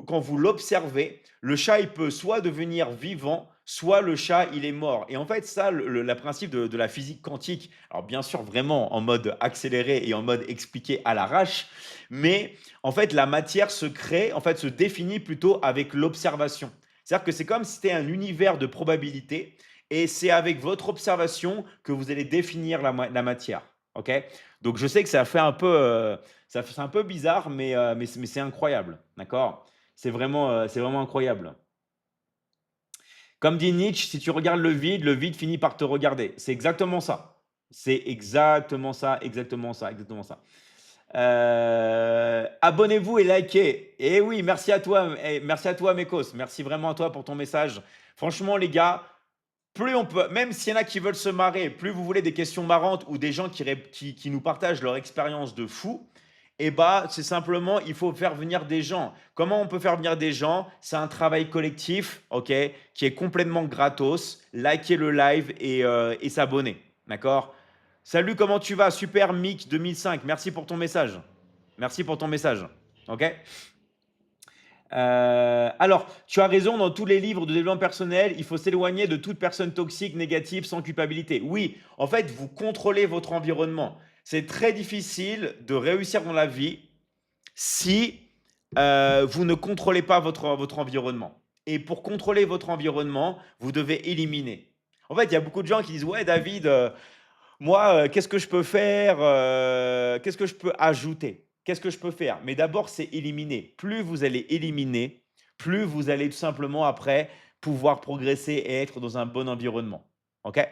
quand vous l'observez, le chat, il peut soit devenir vivant, soit le chat, il est mort. Et en fait, ça, le principe de la physique quantique, alors bien sûr, vraiment en mode accéléré et en mode expliqué à l'arrache, mais en fait, la matière se crée, en fait, se définit plutôt avec l'observation. C'est-à-dire que c'est comme si c'était un univers de probabilité et c'est avec votre observation que vous allez définir la matière. Ok. Donc je sais que c'est un peu bizarre, mais c'est incroyable. D'accord. C'est vraiment incroyable. Comme dit Nietzsche, si tu regardes le vide finit par te regarder. C'est exactement ça. C'est exactement ça, exactement ça, exactement ça. Abonnez-vous et likez. Et oui, merci à toi, Mekos. Merci vraiment à toi pour ton message. Franchement, les gars, plus on peut, même s'il y en a qui veulent se marrer, plus vous voulez des questions marrantes ou des gens qui nous partagent leur expérience de fou, et bah, c'est simplement, il faut faire venir des gens. Comment on peut faire venir des gens? C'est un travail collectif, ok, qui est complètement gratos. Likez le live et s'abonner, d'accord? Salut, comment tu vas? Super Mick 2005, merci pour ton message. Merci pour ton message, ok? Alors, tu as raison, dans tous les livres de développement personnel, il faut s'éloigner de toute personne toxique, négative, sans culpabilité. Oui, en fait, vous contrôlez votre environnement. C'est très difficile de réussir dans la vie si vous ne contrôlez pas votre environnement. Et pour contrôler votre environnement, vous devez éliminer. En fait, il y a beaucoup de gens qui disent, ouais, David, moi, qu'est-ce que je peux faire? Qu'est-ce que je peux ajouter? Qu'est-ce que je peux faire? Mais d'abord, c'est éliminer. Plus vous allez éliminer, plus vous allez tout simplement après pouvoir progresser et être dans un bon environnement. OK?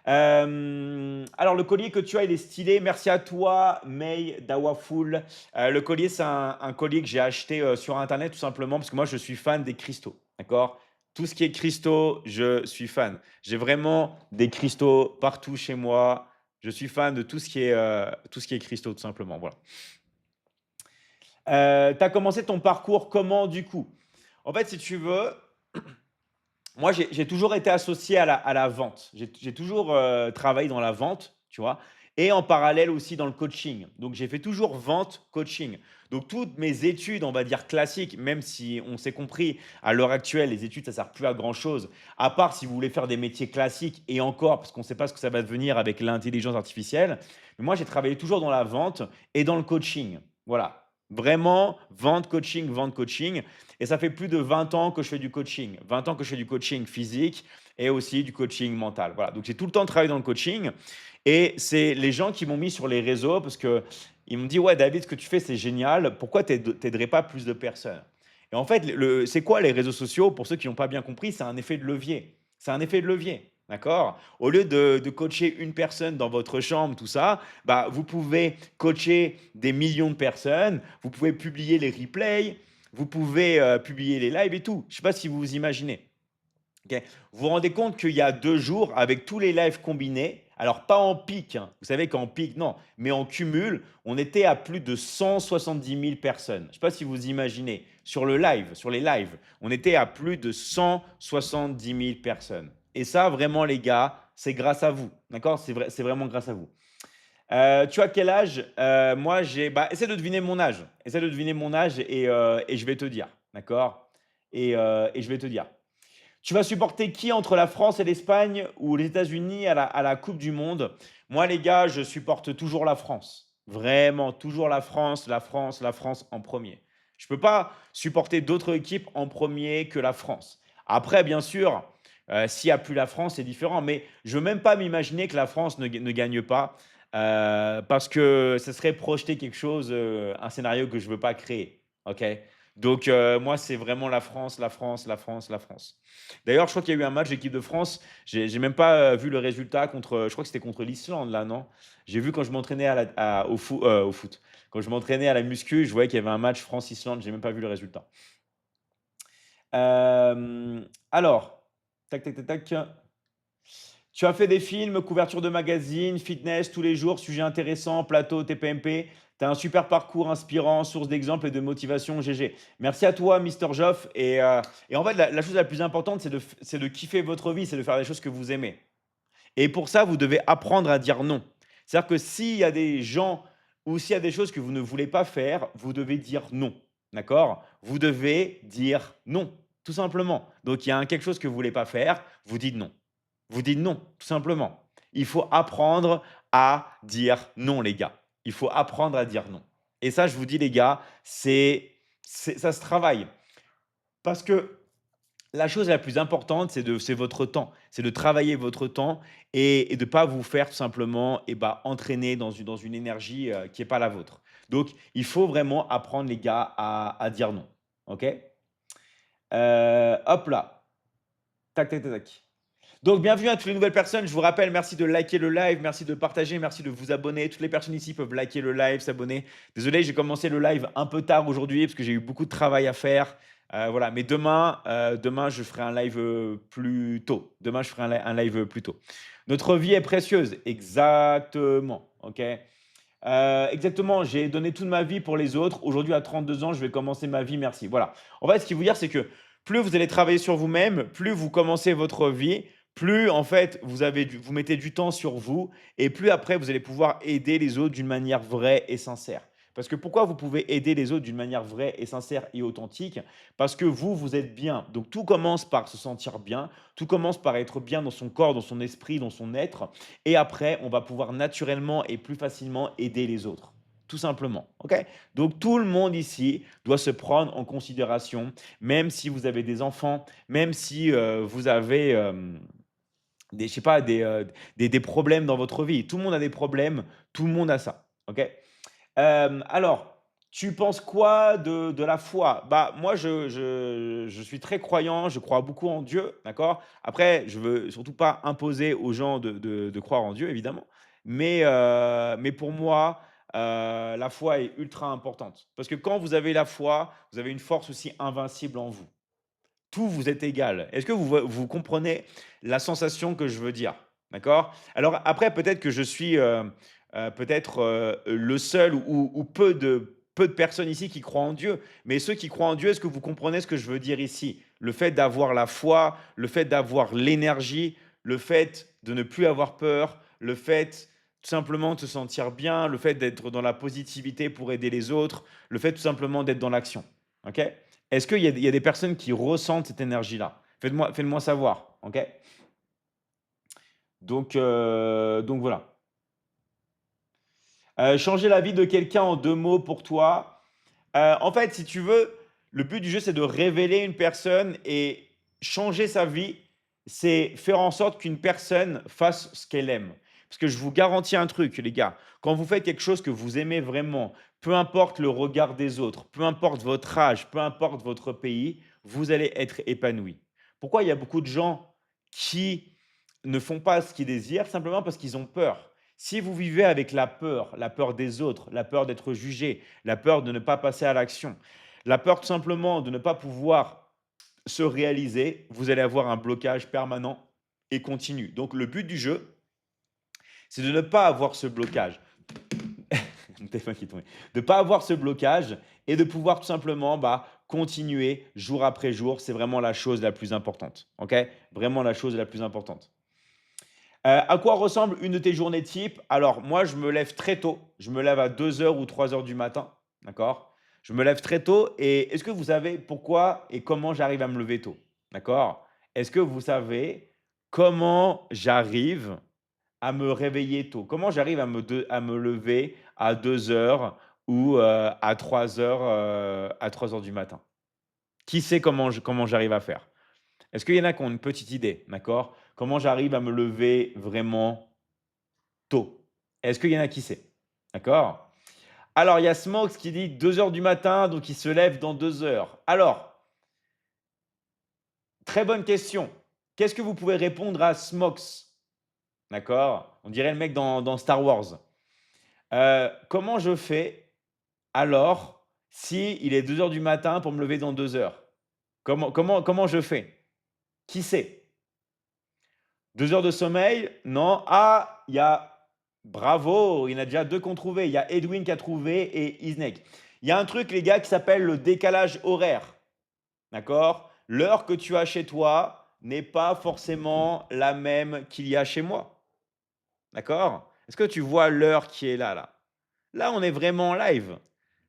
Alors le collier que tu as, il est stylé. Merci à toi, May Dawaful. Le collier, c'est un collier que j'ai acheté sur Internet tout simplement parce que moi, je suis fan des cristaux. D'accord? Tout ce qui est cristaux, je suis fan. J'ai vraiment des cristaux partout chez moi. Je suis fan de tout ce qui est cristaux, tout simplement. Voilà. Tu as commencé ton parcours comment du coup? En fait, si tu veux, moi, j'ai toujours été associé à la vente. J'ai toujours travaillé dans la vente, tu vois, et en parallèle aussi dans le coaching. Donc, j'ai fait toujours vente, coaching. Donc, toutes mes études, on va dire classiques, même si on s'est compris, à l'heure actuelle, les études, ça ne sert plus à grand-chose, à part si vous voulez faire des métiers classiques et encore, parce qu'on ne sait pas ce que ça va devenir avec l'intelligence artificielle. Mais moi, j'ai travaillé toujours dans la vente et dans le coaching. Voilà. Vraiment, vente, coaching, vente, coaching. Et ça fait plus de 20 ans que je fais du coaching. 20 ans que je fais du coaching physique et aussi du coaching mental. Voilà. Donc j'ai tout le temps travaillé dans le coaching. Et c'est les gens qui m'ont mis sur les réseaux parce que ils m'ont dit, ouais, David, ce que tu fais, c'est génial. Pourquoi tu n'aiderais pas plus de personnes? Et en fait, c'est quoi les réseaux sociaux? Pour ceux qui n'ont pas bien compris, c'est un effet de levier. C'est un effet de levier. D'accord. Au lieu de coacher une personne dans votre chambre, tout ça, bah, vous pouvez coacher des millions de personnes, vous pouvez publier les replays, vous pouvez publier les lives et tout. Je ne sais pas si vous vous imaginez. Ok. Vous vous rendez compte qu'il y a 2 jours, avec tous les lives combinés, alors pas en pic, hein, vous savez qu'en pic, non, mais en cumul, on était à plus de 170 000 personnes. Je ne sais pas si vous imaginez. Sur le live, sur les lives, on était à plus de 170 000 personnes. Et ça, vraiment, les gars, c'est grâce à vous. D'accord. C'est vraiment grâce à vous. Tu as quel âge? Moi, bah, essaie de deviner mon âge. Essaie de deviner mon âge et je vais te dire. D'accord. Et je vais te dire. Tu vas supporter qui entre la France et l'Espagne ou les États-Unis à la Coupe du Monde? Moi, les gars, je supporte toujours la France. Vraiment, toujours la France, la France, la France en premier. Je ne peux pas supporter d'autres équipes en premier que la France. Après, bien sûr, s'il n'y a plus la France, c'est différent. Mais je ne veux même pas m'imaginer que la France ne gagne pas parce que ce serait projeter quelque chose, un scénario que je ne veux pas créer. OK? Donc, moi, c'est vraiment la France, la France, la France, la France. D'ailleurs, je crois qu'il y a eu un match d'équipe de France. J'ai même pas vu le résultat contre. Je crois que c'était contre l'Islande, là, non? J'ai vu quand je m'entraînais au foot. Quand je m'entraînais à la muscu, je voyais qu'il y avait un match France-Islande. J'ai même pas vu le résultat. Alors, tac, tac, tac, tac. Tu as fait des films, couverture de magazines, fitness tous les jours, sujets intéressants, plateau, TPMP. Tu as un super parcours inspirant, source d'exemples et de motivation, GG. Merci à toi, Mister Joff. Et en fait, la chose la plus importante, c'est de kiffer votre vie, c'est de faire des choses que vous aimez. Et pour ça, vous devez apprendre à dire non. C'est-à-dire que s'il y a des gens ou s'il y a des choses que vous ne voulez pas faire, vous devez dire non. D'accord? Vous devez dire non, tout simplement. Donc, il y a quelque chose que vous ne voulez pas faire, vous dites non. Vous dites non, tout simplement. Il faut apprendre à dire non, les gars. Il faut apprendre à dire non. Et ça, je vous dis, les gars, ça se travaille. Parce que la chose la plus importante, c'est votre temps. C'est de travailler votre temps et de ne pas vous faire tout simplement entraîner dans une énergie qui n'est pas la vôtre. Donc, il faut vraiment apprendre, les gars, à dire non. OK? Hop là. Tac, tac, tac, tac. Donc, bienvenue à toutes les nouvelles personnes. Je vous rappelle, merci de liker le live, merci de partager, merci de vous abonner. Toutes les personnes ici peuvent liker le live, s'abonner. Désolé, j'ai commencé le live un peu tard aujourd'hui parce que j'ai eu beaucoup de travail à faire. Voilà, mais demain, je ferai un live plus tôt. Demain, je ferai un live plus tôt. Notre vie est précieuse, exactement. Ok. Exactement, j'ai donné toute ma vie pour les autres. Aujourd'hui, à 32 ans, je vais commencer ma vie. Merci. Voilà. En fait, ce qu'il veut dire, c'est que plus vous allez travailler sur vous-même, plus vous commencez votre vie, plus en fait vous mettez du temps sur vous et plus après vous allez pouvoir aider les autres d'une manière vraie et sincère. Parce que pourquoi vous pouvez aider les autres d'une manière vraie et sincère et authentique? Parce que vous êtes bien. Donc tout commence par se sentir bien, tout commence par être bien dans son corps, dans son esprit, dans son être. Et après, on va pouvoir naturellement et plus facilement aider les autres. Tout simplement. OK? Donc tout le monde ici doit se prendre en considération, même si vous avez des enfants, même si vous avez des, je sais pas, des problèmes dans votre vie. Tout le monde a des problèmes, tout le monde a ça. OK? Alors, tu penses quoi de la foi? Bah, moi, je suis très croyant, je crois beaucoup en Dieu, d'accord? Après, je veux surtout pas imposer aux gens de croire en Dieu, évidemment. Mais pour moi, la foi est ultra importante. Parce que quand vous avez la foi, vous avez une force aussi invincible en vous. Tout vous est égal. Est-ce que vous comprenez la sensation que je veux dire? D'accord? Alors après, peut-être que je suis, peut-être, le seul ou peu de personnes ici qui croient en Dieu. Mais ceux qui croient en Dieu, est-ce que vous comprenez ce que je veux dire ici? Le fait d'avoir la foi, le fait d'avoir l'énergie, le fait de ne plus avoir peur, le fait tout simplement de se sentir bien, le fait d'être dans la positivité pour aider les autres, le fait tout simplement d'être dans l'action. OK? Est-ce qu'il y a des personnes qui ressentent cette énergie-là? Faites-moi savoir, OK? Donc voilà. Changer la vie de quelqu'un en 2 mots pour toi. En fait, si tu veux, le but du jeu, c'est de révéler une personne et changer sa vie, c'est faire en sorte qu'une personne fasse ce qu'elle aime. Parce que je vous garantis un truc, les gars, quand vous faites quelque chose que vous aimez vraiment, peu importe le regard des autres, peu importe votre âge, peu importe votre pays, vous allez être épanoui. Pourquoi il y a beaucoup de gens qui ne font pas ce qu'ils désirent? Simplement parce qu'ils ont peur. Si vous vivez avec la peur des autres, la peur d'être jugé, la peur de ne pas passer à l'action, la peur tout simplement de ne pas pouvoir se réaliser, vous allez avoir un blocage permanent et continu. Donc le but du jeu, c'est de ne pas avoir ce blocage. Mon téléphone qui est tombé. De ne pas avoir ce blocage et de pouvoir tout simplement continuer jour après jour. C'est vraiment la chose la plus importante. OK? Vraiment la chose la plus importante. À quoi ressemble une de tes journées type? Alors moi, je me lève très tôt. Je me lève à 2 heures ou 3 heures du matin, d'accord? Je me lève très tôt et est-ce que vous savez pourquoi et comment j'arrive à me lever tôt? D'accord? est-ce que vous savez comment j'arrive à me réveiller tôt? Comment j'arrive à me lever à 2 heures ou, à 3 heures, à 3 heures du matin? Qui sait comment j'arrive à faire? Est-ce qu'il y en a qui ont une petite idée, d'accord? Comment j'arrive à me lever vraiment tôt? Est-ce qu'il y en a qui sait? D'accord? Alors, il y a Smokes qui dit 2 heures du matin, donc il se lève dans 2 heures. Alors, très bonne question. Qu'est-ce que vous pouvez répondre à Smokes? D'accord? On dirait le mec dans Star Wars. Comment je fais alors si il est 2 heures du matin pour me lever dans 2 heures? Comment je fais? Qui sait? 2 heures de sommeil? Non. Ah, il y a bravo, il y en a déjà 2 qui ont trouvé. Il y a Edwin qui a trouvé et Isnek. Il y a un truc les gars qui s'appelle le décalage horaire. D'accord? L'heure que tu as chez toi n'est pas forcément la même qu'il y a chez moi. D'accord? Est-ce que tu vois l'heure qui est là, là? Là, on est vraiment en live.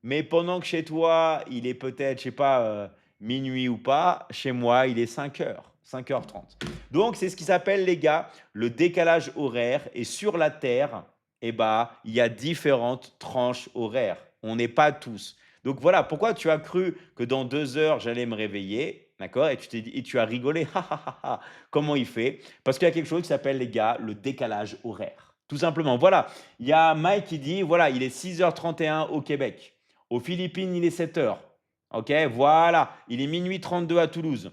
Mais pendant que chez toi, il est peut-être, je sais pas, minuit ou pas, chez moi, il est 5 heures, 5h30. Donc, c'est ce qui s'appelle, les gars, le décalage horaire. Et sur la Terre, eh bah, il y a différentes tranches horaires. On n'est pas tous. Donc voilà, pourquoi tu as cru que dans 2 heures, j'allais me réveiller, d'accord? Et tu t'es dit, et tu as rigolé, ha, ha, ha, ha. Comment il fait? Parce qu'il y a quelque chose qui s'appelle, les gars, le décalage horaire. Tout simplement. Voilà, il y a Mike qui dit, voilà, il est 6h31 au Québec. Aux Philippines, il est 7 heures. OK, voilà, il est minuit 32 à Toulouse.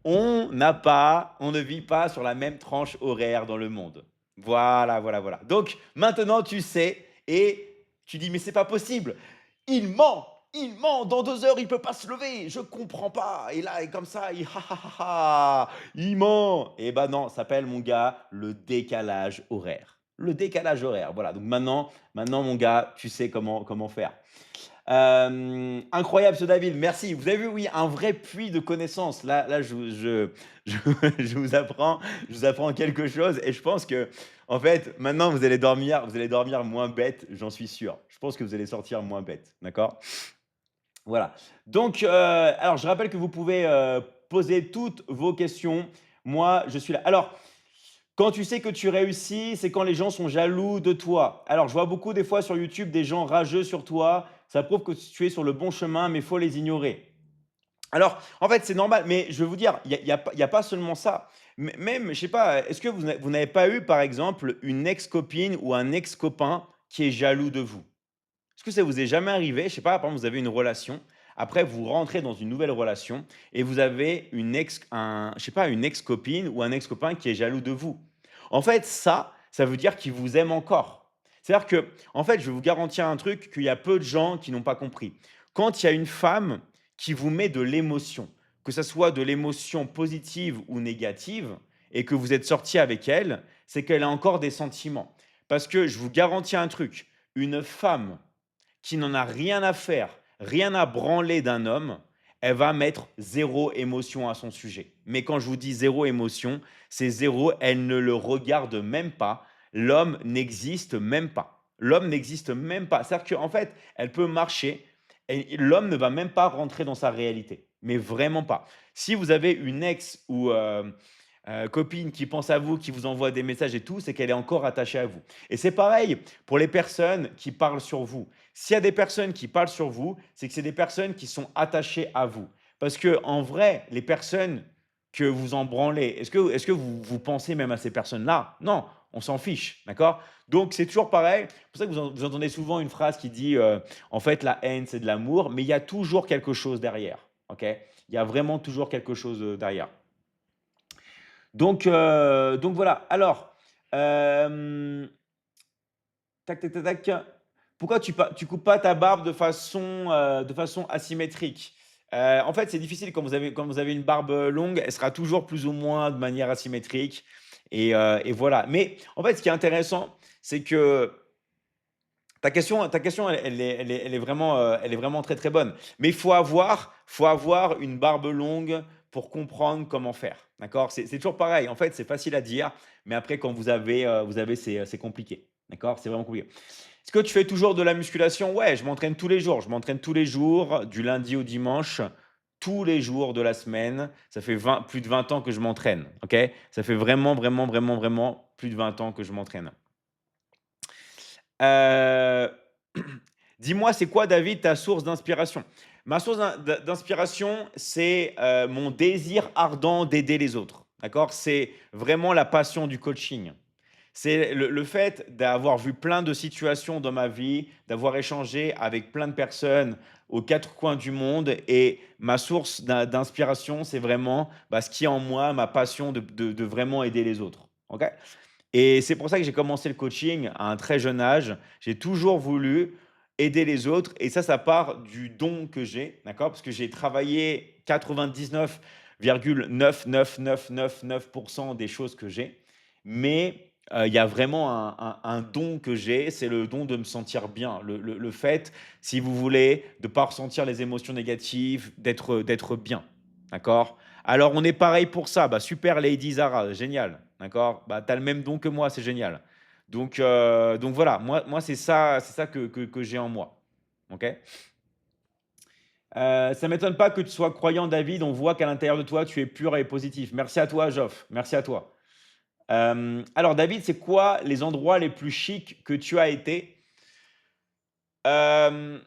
On ne vit pas sur la même tranche horaire dans le monde. Voilà, voilà, voilà. Donc maintenant tu sais et tu dis mais c'est pas possible. Il ment, dans 2 heures il peut pas se lever, je comprends pas. Et là, et comme ça, il ment. Eh ben non, ça s'appelle mon gars le décalage horaire. Le décalage horaire, voilà. Donc maintenant mon gars, tu sais comment faire. Incroyable ce David, merci. Vous avez vu, oui, un vrai puits de connaissances. Là, je, je je vous apprends quelque chose et je pense que, en fait, maintenant vous allez dormir moins bête, j'en suis sûr. Je pense que vous allez sortir moins bête, d'accord? Voilà. Donc, alors, je rappelle que vous pouvez poser toutes vos questions. Moi, je suis là. Alors, quand tu sais que tu réussis, c'est quand les gens sont jaloux de toi. Alors, je vois beaucoup des fois sur YouTube des gens rageux sur toi. Ça prouve que tu es sur le bon chemin, mais il faut les ignorer. Alors, en fait, c'est normal, mais je veux vous dire, il y a pas seulement ça. Même, je sais pas, est-ce que vous n'avez pas eu, par exemple, une ex-copine ou un ex-copain qui est jaloux de vous? Est-ce que ça vous est jamais arrivé? Je sais pas, par exemple, vous avez une relation, après vous rentrez dans une nouvelle relation et vous avez je sais pas, une ex-copine ou un ex-copain qui est jaloux de vous. En fait, ça veut dire qu'il vous aime encore. C'est-à-dire que, en fait, je vais vous garantir un truc qu'il y a peu de gens qui n'ont pas compris. Quand il y a une femme qui vous met de l'émotion, que ça soit de l'émotion positive ou négative, et que vous êtes sorti avec elle, c'est qu'elle a encore des sentiments. Parce que je vous garantis un truc, une femme qui n'en a rien à faire, rien à branler d'un homme, elle va mettre zéro émotion à son sujet. Mais quand je vous dis zéro émotion, c'est zéro, elle ne le regarde même pas. L'homme n'existe même pas. L'homme n'existe même pas. C'est-à-dire qu'en fait, elle peut marcher et l'homme ne va même pas rentrer dans sa réalité. Mais vraiment pas. Si vous avez une ex ou copine qui pense à vous, qui vous envoie des messages et tout, c'est qu'elle est encore attachée à vous. Et c'est pareil pour les personnes qui parlent sur vous. S'il y a des personnes qui parlent sur vous, c'est que c'est des personnes qui sont attachées à vous. Parce que en vrai, les personnes que vous en branlez, est-ce que vous pensez même à ces personnes-là? Non, on s'en fiche, d'accord? Donc c'est toujours pareil. C'est pour ça que vous entendez souvent une phrase qui dit en fait la haine c'est de l'amour, mais il y a toujours quelque chose derrière, ok? Il y a vraiment toujours quelque chose derrière. Donc voilà. Alors, hem, tac, tac, tac, tac. Pourquoi tu coupes pas ta barbe de façon asymétrique? En fait, c'est difficile quand vous avez une barbe, longue, elle sera toujours plus ou moins de manière asymétrique et voilà. Mais en fait, ce qui est intéressant, c'est que ta question elle est vraiment très, très bonne. Mais il faut avoir une barbe longue pour comprendre comment faire, d'accord? C'est toujours pareil. En fait, c'est facile à dire, mais après quand vous avez c'est compliqué, d'accord? C'est vraiment compliqué. Est-ce que tu fais toujours de la musculation? Ouais, je m'entraîne tous les jours. Je m'entraîne tous les jours, du lundi au dimanche, tous les jours de la semaine. Ça fait plus de 20 ans que je m'entraîne, OK? Ça fait vraiment, vraiment, vraiment, vraiment plus de 20 ans que je m'entraîne. Heu, dis-moi, c'est quoi, David, ta source d'inspiration? Ma source d'inspiration, c'est, mon désir ardent d'aider les autres, d'accord? C'est vraiment la passion du coaching. C'est le fait d'avoir vu plein de situations dans ma vie, d'avoir échangé avec plein de personnes aux 4 coins du monde et ma source d'inspiration, c'est vraiment, bah, ce qui est en moi, ma passion de vraiment aider les autres, OK? Et c'est pour ça que j'ai commencé le coaching à un très jeune âge. J'ai toujours voulu aider les autres et ça part du don que j'ai, d'accord? Parce que j'ai travaillé 99,99999 des choses que j'ai. Mais, il y a vraiment un don que j'ai, c'est le don de me sentir bien. Le fait, si vous voulez, de ne pas ressentir les émotions négatives, d'être bien, d'accord? Alors, on est pareil pour ça. Bah, super Lady Zara, génial, d'accord? Bah, tu as le même don que moi, c'est génial. Donc voilà, moi c'est ça que j'ai en moi. OK? Ça m'étonne pas que tu sois croyant, David. On voit qu'à l'intérieur de toi, tu es pur et positif. Merci à toi, Joff. Merci à toi. Alors, David, c'est quoi les endroits les plus chics que tu as été? Euh,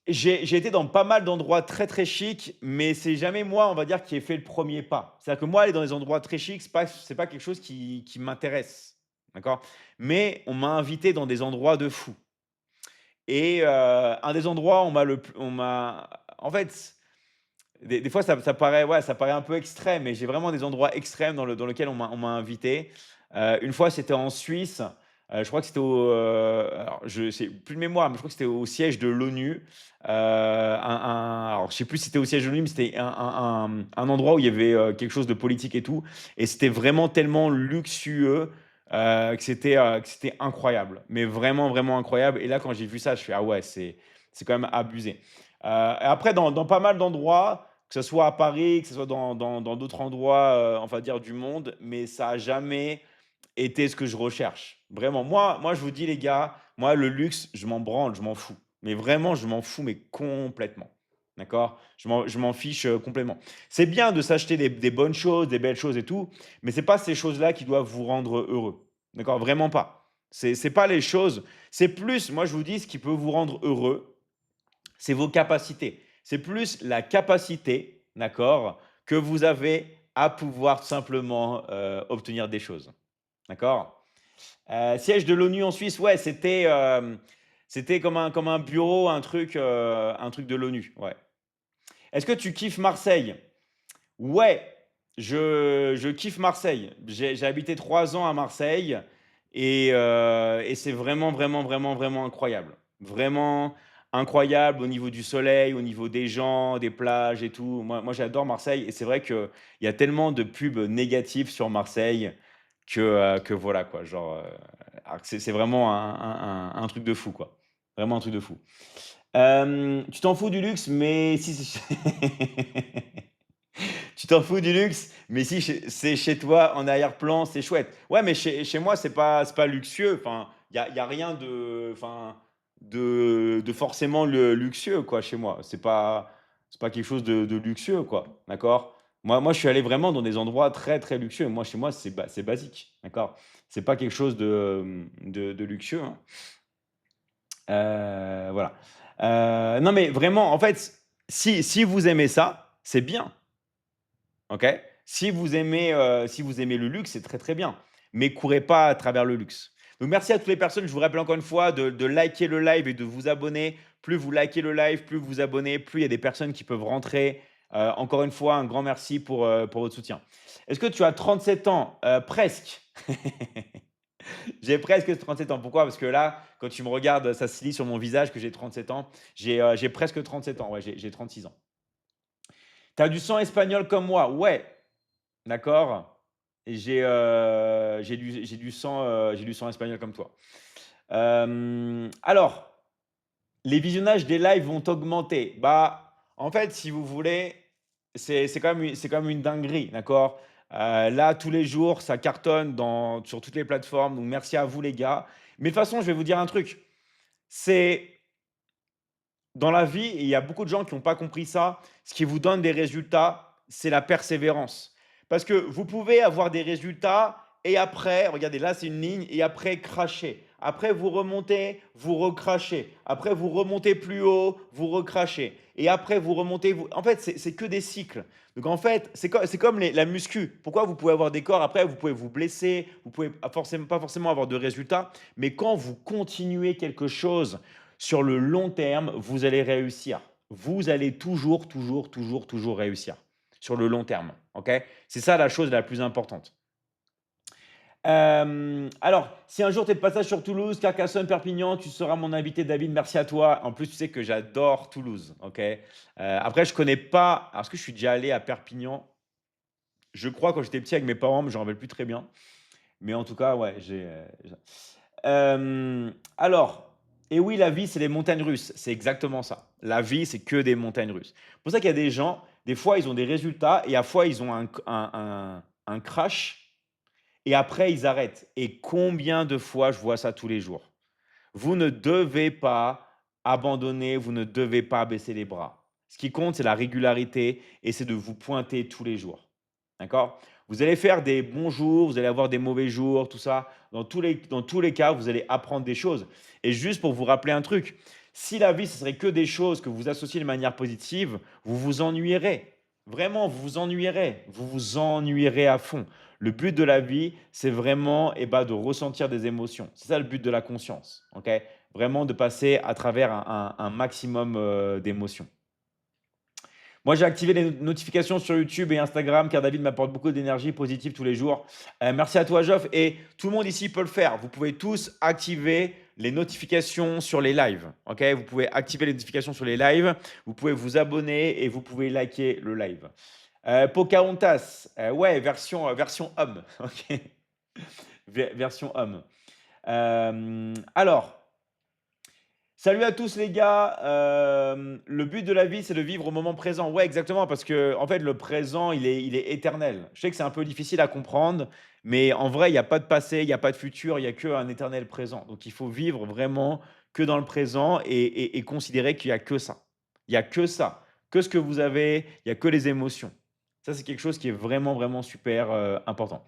j'ai été dans pas mal d'endroits très, très chics, mais c'est jamais moi, on va dire, qui ai fait le premier pas. C'est-à-dire que moi, aller dans des endroits très chics, c'est pas quelque chose qui m'intéresse, d'accord? Mais on m'a invité dans des endroits de fou et un des endroits, on m'a en fait, des fois, ça paraît ouais, ça paraît un peu extrême, mais j'ai vraiment des endroits extrêmes dans lequel on m'a invité. Une fois, c'était en Suisse, je crois que c'était alors je sais plus de mémoire, mais je crois que c'était au siège de l'ONU. Alors je sais plus si c'était au siège de l'ONU, mais c'était un endroit où il y avait, quelque chose de politique et tout et c'était vraiment tellement luxueux, que c'était incroyable, mais vraiment, vraiment incroyable et là, quand j'ai vu ça, je fais: «Ah ouais, c'est quand même abusé». Et après dans pas mal d'endroits, que ce soit à Paris, que ce soit dans d'autres endroits, on va dire du monde, mais ça a jamais été ce que je recherche. Vraiment, moi je vous dis les gars, moi le luxe, je m'en branle, je m'en fous. Mais vraiment, je m'en fous, mais complètement. D'accord? Je m'en fiche, complètement. C'est bien de s'acheter des bonnes choses, des belles choses et tout, mais c'est pas ces choses-là qui doivent vous rendre heureux. D'accord? Vraiment pas. C'est pas les choses, c'est plus, moi je vous dis, ce qui peut vous rendre heureux, c'est vos capacités. C'est plus la capacité, d'accord, que vous avez à pouvoir tout simplement obtenir des choses. D'accord? Siège de l'ONU en Suisse, ouais, c'était comme un bureau, un truc de l'ONU. Ouais. Est-ce que tu kiffes Marseille? Ouais, je kiffe Marseille. J'ai habité 3 ans à Marseille et c'est vraiment, vraiment, vraiment, vraiment incroyable. Vraiment incroyable au niveau du soleil, au niveau des gens, des plages et tout. Moi j'adore Marseille et c'est vrai qu'il y a tellement de pubs négatives sur Marseille que voilà quoi. Genre, alors que c'est vraiment un truc de fou quoi. Vraiment un truc de fou. Tu t'en fous du luxe, mais si. Tu t'en fous du luxe, mais si c'est chez toi en arrière-plan, c'est chouette. Ouais, mais chez moi, c'est pas luxueux. Enfin, il y a rien de forcément luxueux, quoi, chez moi. C'est pas quelque chose de luxueux, quoi. D'accord? Moi, je suis allé vraiment dans des endroits très, très luxueux. Moi, chez moi, c'est basique. D'accord? C'est pas quelque chose de luxueux, hein. Voilà. Non, mais vraiment, en fait, si vous aimez ça, c'est bien. OK? Si vous aimez le luxe, c'est très, très bien, mais courez pas à travers le luxe. Donc merci à toutes les personnes, je vous rappelle encore une fois de liker le live et de vous abonner. Plus vous likez le live, plus vous vous abonnez, plus il y a des personnes qui peuvent rentrer. Encore une fois, un grand merci pour votre soutien. Est-ce que tu as 37 ans? Presque. J'ai presque 37 ans. Pourquoi? Parce que là, quand tu me regardes, ça se lit sur mon visage que j'ai 37 ans. J'ai presque 37 ans, ouais, j'ai 36 ans. Tu as du sang espagnol comme moi? Ouais. D'accord? Et j'ai du sang espagnol comme toi. Alors, les visionnages des lives vont augmenter. Bah, en fait, si vous voulez, c'est quand même une dinguerie, d'accord? Là, tous les jours, ça cartonne sur toutes les plateformes, donc merci à vous les gars. Mais de toute façon, je vais vous dire un truc, c'est dans la vie, et il y a beaucoup de gens qui n'ont pas compris ça, ce qui vous donne des résultats, c'est la persévérance. Parce que vous pouvez avoir des résultats et après, regardez, là c'est une ligne, et après cracher. Après vous remontez, vous recrachez. Après vous remontez plus haut, vous recrachez. Et après vous remontez, vous... En fait, c'est que des cycles. Donc en fait, c'est comme la muscu. Pourquoi vous pouvez avoir des corps, après vous pouvez vous blesser, vous pouvez pas forcément avoir de résultats, mais quand vous continuez quelque chose sur le long terme, vous allez réussir. Vous allez toujours, toujours, toujours, toujours réussir sur le long terme. Ok? C'est ça la chose la plus importante. Alors, si un jour tu es de passage sur Toulouse, Carcassonne, Perpignan, tu seras mon invité, David. Merci à toi. En plus, tu sais que j'adore Toulouse. Ok? Après, je connais pas. Alors, est-ce que je suis déjà allé à Perpignan? Je crois quand j'étais petit avec mes parents, mais je ne me rappelle plus très bien. Mais en tout cas, ouais, alors, et oui, la vie, c'est les montagnes russes. C'est exactement ça. La vie, c'est que des montagnes russes. C'est pour ça qu'il y a des gens, des fois, ils ont des résultats et à fois, ils ont un crash et après, ils arrêtent. Et combien de fois je vois ça tous les jours? Vous ne devez pas abandonner, vous ne devez pas baisser les bras. Ce qui compte, c'est la régularité et c'est de vous pointer tous les jours. D'accord? Vous allez faire des bons jours, vous allez avoir des mauvais jours, tout ça. Dans tous les cas, vous allez apprendre des choses. Et juste pour vous rappeler un truc, si la vie, ce serait que des choses que vous associez de manière positive, vous vous ennuierez. Vraiment, vous vous ennuierez. Vous vous ennuierez à fond. Le but de la vie, c'est vraiment de ressentir des émotions. C'est ça le but de la conscience. Ok? Vraiment de passer à travers un maximum d'émotions. Moi, j'ai activé les notifications sur YouTube et Instagram car David m'apporte beaucoup d'énergie positive tous les jours. Merci à toi, Geoff. Et tout le monde ici peut le faire. Vous pouvez tous activer les notifications sur les lives. Ok? Vous pouvez activer les notifications sur les lives. Vous pouvez vous abonner et vous pouvez liker le live. Pocahontas, ouais, version homme. Ok? Version homme. Alors, salut à tous les gars. Le but de la vie, c'est de vivre au moment présent. Ouais, exactement, parce que en fait, le présent, il est éternel. Je sais que c'est un peu difficile à comprendre, mais en vrai, il n'y a pas de passé, il n'y a pas de futur, il n'y a qu'un éternel présent. Donc, il faut vivre vraiment que dans le présent et considérer qu'il n'y a que ça. Il n'y a que ça, que ce que vous avez, il n'y a que les émotions. Ça, c'est quelque chose qui est vraiment, vraiment super important.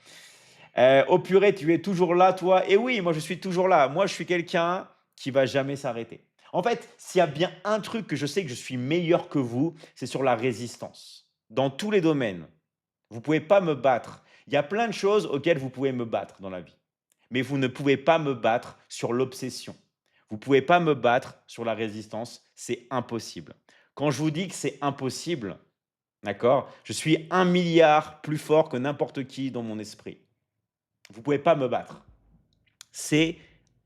Oh purée, tu es toujours là, toi? Et oui, moi, je suis toujours là. Moi, je suis quelqu'un qui va jamais s'arrêter. En fait, s'il y a bien un truc que je sais que je suis meilleur que vous, c'est sur la résistance. Dans tous les domaines. Vous pouvez pas me battre. Il y a plein de choses auxquelles vous pouvez me battre dans la vie. Mais vous ne pouvez pas me battre sur l'obsession. Vous pouvez pas me battre sur la résistance. C'est impossible. Quand je vous dis que c'est impossible, d'accord? Je suis 1 milliard plus fort que n'importe qui dans mon esprit. Vous pouvez pas me battre. C'est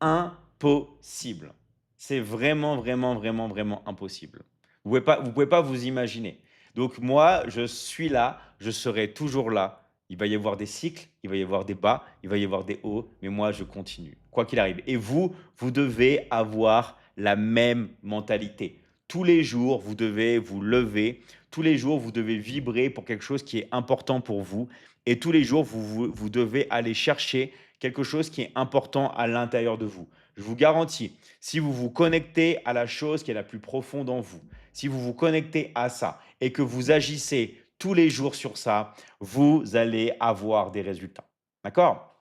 impossible. C'est vraiment, vraiment, vraiment, vraiment impossible. Vous pouvez pas vous imaginer. Donc moi, je suis là, je serai toujours là. Il va y avoir des cycles, il va y avoir des bas, il va y avoir des hauts, mais moi, je continue, quoi qu'il arrive. Et vous, vous devez avoir la même mentalité. Tous les jours, vous devez vous lever. Tous les jours, vous devez vibrer pour quelque chose qui est important pour vous. Et tous les jours, vous devez aller chercher quelque chose qui est important à l'intérieur de vous. Je vous garantis, si vous vous connectez à la chose qui est la plus profonde en vous, si vous vous connectez à ça et que vous agissez tous les jours sur ça, vous allez avoir des résultats. D'accord?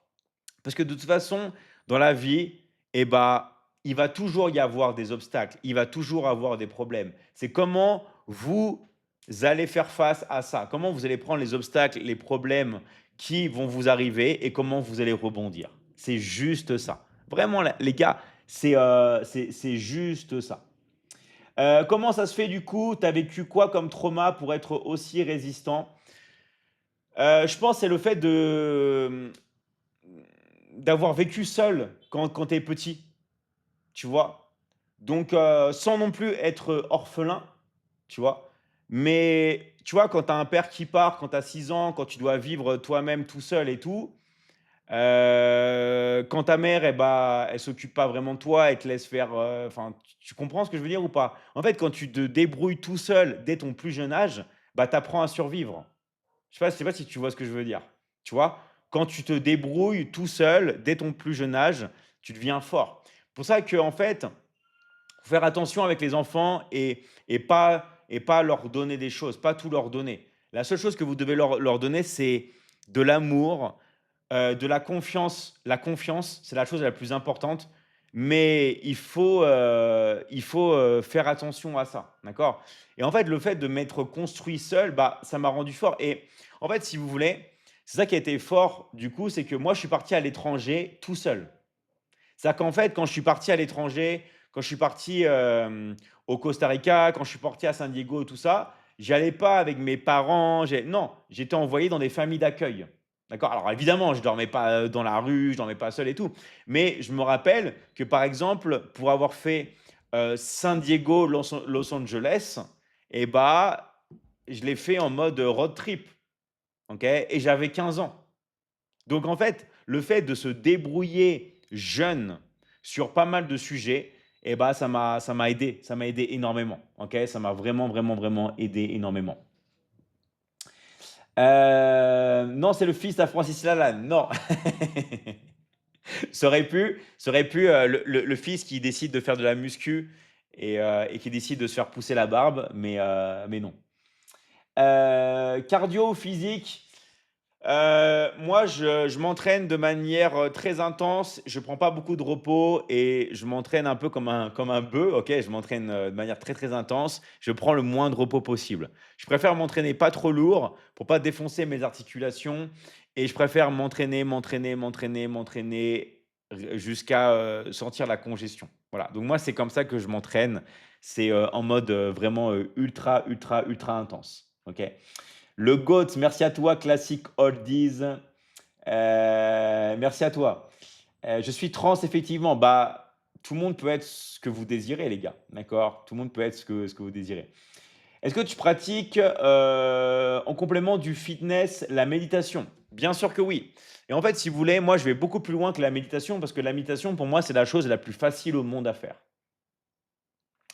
Parce que de toute façon, dans la vie, il va toujours y avoir des obstacles, il va toujours avoir des problèmes. C'est comment vous allez faire face à ça, comment vous allez prendre les obstacles, les problèmes qui vont vous arriver et comment vous allez rebondir. C'est juste ça. Vraiment, les gars, c'est juste ça. Comment ça se fait du coup? Tu as vécu quoi comme trauma pour être aussi résistant? Je pense que c'est le fait d'avoir vécu seul quand tu es petit, tu vois? Donc sans non plus être orphelin, tu vois? Mais tu vois, quand tu as un père qui part, quand tu as 6 ans, quand tu dois vivre toi-même tout seul et tout, quand ta mère elle s'occupe pas vraiment de toi, elle te laisse faire, enfin, tu comprends ce que je veux dire ou pas? En fait, quand tu te débrouilles tout seul dès ton plus jeune âge, tu apprends à survivre. Je sais pas si tu vois ce que je veux dire. Tu vois? Quand tu te débrouilles tout seul dès ton plus jeune âge, tu deviens fort. Pour ça que en fait, Faut faire attention avec les enfants et pas leur donner des choses, pas tout leur donner. La seule chose que vous devez leur donner, c'est de l'amour, de la confiance. La confiance, c'est la chose la plus importante, mais il faut, faire attention à ça, d'accord? Et en fait, le fait de m'être construit seul, bah, ça m'a rendu fort et en fait, si vous voulez, c'est ça qui a été fort du coup, c'est que moi, je suis parti à l'étranger tout seul. C'est-à-dire qu'en fait, quand je suis parti à l'étranger, quand je suis parti, au Costa Rica, quand je suis parti à San Diego, tout ça, j'allais pas avec mes parents, non, j'étais envoyé dans des familles d'accueil. D'accord? Alors évidemment, je dormais pas, dans la rue, je dormais pas seul et tout. Mais je me rappelle que, par exemple, pour avoir fait, San Diego, Los Angeles et bah, je l'ai fait en mode, road trip, OK? Et j'avais 15 ans. Donc en fait, le fait de se débrouiller jeune sur pas mal de sujets, et bah, ça m'a aidé énormément, OK? Ça m'a vraiment, vraiment, vraiment aidé énormément. Non, c'est le fils à Francis Lalanne, non. Ça aurait pu, le fils qui décide de faire de la muscu et qui décide de se faire pousser la barbe, mais non. Cardio ou physique? Moi, je m'entraîne de manière, très intense. Je prends pas beaucoup de repos et je m'entraîne un peu comme un bœuf, OK? Je m'entraîne, de manière très, très intense. Je prends le moins de repos possible. Je préfère m'entraîner pas trop lourd pour pas défoncer mes articulations et je préfère m'entraîner jusqu'à, sentir la congestion. Voilà, donc moi, c'est comme ça que je m'entraîne. C'est, en mode, vraiment, ultra, ultra, ultra intense, OK? Le GOAT, merci à toi, Classic Oldies. Merci à toi. Je suis trans, effectivement. Bah, tout le monde peut être ce que vous désirez, les gars. D'accord? Tout le monde peut être ce que vous désirez. Est-ce que tu pratiques en complément du fitness la méditation? Bien sûr que oui. Et en fait, si vous voulez, moi, je vais beaucoup plus loin que la méditation parce que la méditation, pour moi, c'est la chose la plus facile au monde à faire.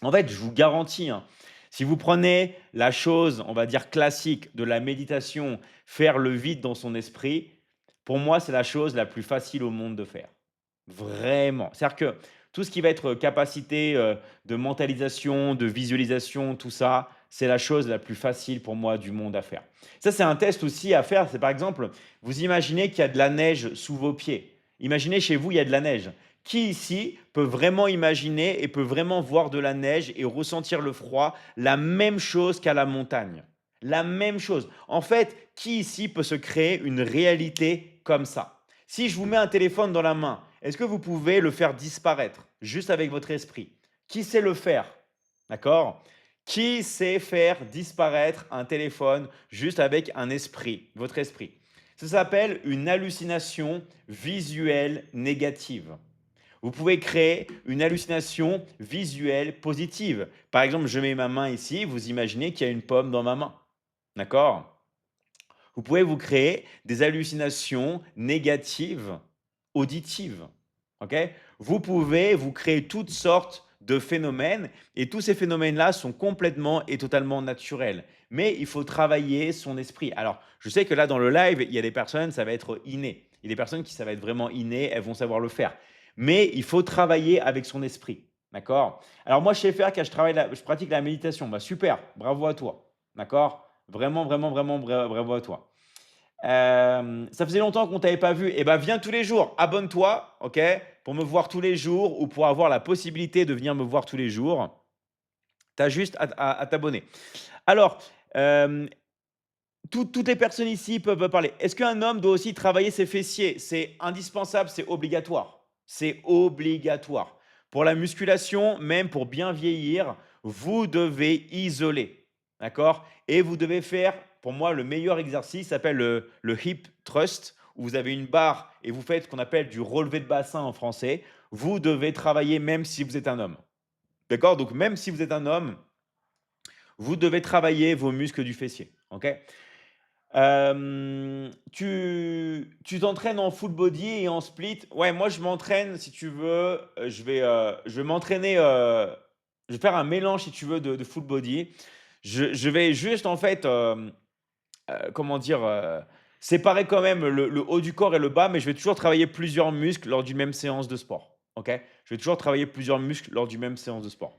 En fait, je vous garantis, hein, si vous prenez la chose, on va dire classique de la méditation, faire le vide dans son esprit, pour moi, c'est la chose la plus facile au monde de faire. Vraiment. C'est-à-dire que tout ce qui va être capacité, de mentalisation, de visualisation, tout ça, c'est la chose la plus facile pour moi du monde à faire. Ça, c'est un test aussi à faire, c'est par exemple, vous imaginez qu'il y a de la neige sous vos pieds. Imaginez chez vous, il y a de la neige. Qui ici peut vraiment imaginer et peut vraiment voir de la neige et ressentir le froid, la même chose qu'à la montagne? La même chose. En fait, qui ici peut se créer une réalité comme ça? Si je vous mets un téléphone dans la main, est-ce que vous pouvez le faire disparaître juste avec votre esprit? Qui sait le faire? D'accord? Qui sait faire disparaître un téléphone juste avec un esprit, votre esprit? Ça s'appelle une hallucination visuelle négative. Vous pouvez créer une hallucination visuelle positive. Par exemple, je mets ma main ici, vous imaginez qu'il y a une pomme dans ma main. D'accord? Vous pouvez vous créer des hallucinations négatives, auditives. OK? Vous pouvez vous créer toutes sortes de phénomènes et tous ces phénomènes-là sont complètement et totalement naturels. Mais il faut travailler son esprit. Alors, je sais que là, dans le live, il y a des personnes, ça va être inné. Il y a des personnes qui, ça va être vraiment inné, elles vont savoir le faire. Mais il faut travailler avec son esprit. D'accord? Alors, moi, je sais faire quand je pratique la méditation. Bah, super, bravo à toi. D'accord? Vraiment, vraiment, vraiment bravo à toi. Ça faisait longtemps qu'on t'avait pas vu. Eh ben, viens tous les jours. Abonne-toi, OK? Pour me voir tous les jours ou pour avoir la possibilité de venir me voir tous les jours. Tu as juste à t'abonner. Alors, hem, toutes les personnes ici peuvent parler. Est-ce qu'un homme doit aussi travailler ses fessiers? C'est indispensable, c'est obligatoire. C'est obligatoire. Pour la musculation, même pour bien vieillir, vous devez isoler. D'accord? Et vous devez faire, pour moi, le meilleur exercice s'appelle le hip thrust, où vous avez une barre et vous faites ce qu'on appelle du relevé de bassin en français. Vous devez travailler même si vous êtes un homme. D'accord? Donc, même si vous êtes un homme, vous devez travailler vos muscles du fessier. OK? Tu t'entraînes en full body et en split? Ouais, moi je m'entraîne si tu veux, je vais m'entraîner, je vais faire un mélange si tu veux de full body. Je vais juste en fait, comment dire? Séparer quand même le haut du corps et le bas, mais je vais toujours travailler plusieurs muscles lors d'une même séance de sport. OK? Je vais toujours travailler plusieurs muscles lors d'une même séance de sport.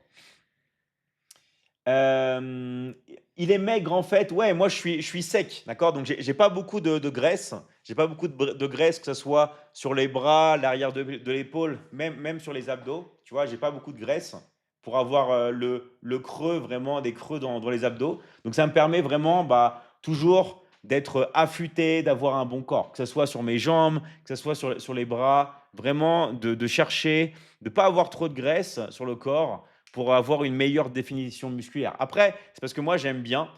Hem, il est maigre en fait, ouais, moi je suis sec, d'accord? Donc j'ai pas beaucoup de graisse, j'ai pas beaucoup de graisse, que ça soit sur les bras, l'arrière de l'épaule, même sur les abdos, tu vois? J'ai pas beaucoup de graisse pour avoir, le creux, vraiment des creux dans les abdos. Donc ça me permet vraiment, bah, toujours d'être affûté, d'avoir un bon corps, que ça soit sur mes jambes, que ça soit sur les bras, vraiment de chercher, de pas avoir trop de graisse sur le corps pour avoir une meilleure définition musculaire. Après, c'est parce que moi j'aime bien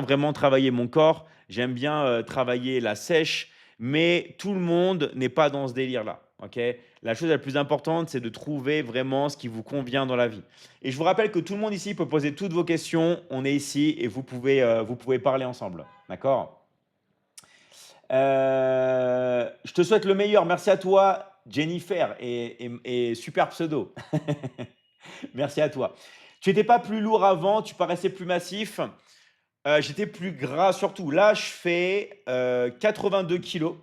vraiment travailler mon corps, j'aime bien, travailler la sèche, mais tout le monde n'est pas dans ce délire-là, OK? La chose la plus importante, c'est de trouver vraiment ce qui vous convient dans la vie. Et je vous rappelle que tout le monde ici peut poser toutes vos questions, on est ici et vous pouvez parler ensemble, d'accord? Je te souhaite le meilleur. Merci à toi, Jennifer et super pseudo. Merci à toi. Tu étais pas plus lourd avant, tu paraissais plus massif. J'étais plus gras surtout. Là, je fais, 82 kilos,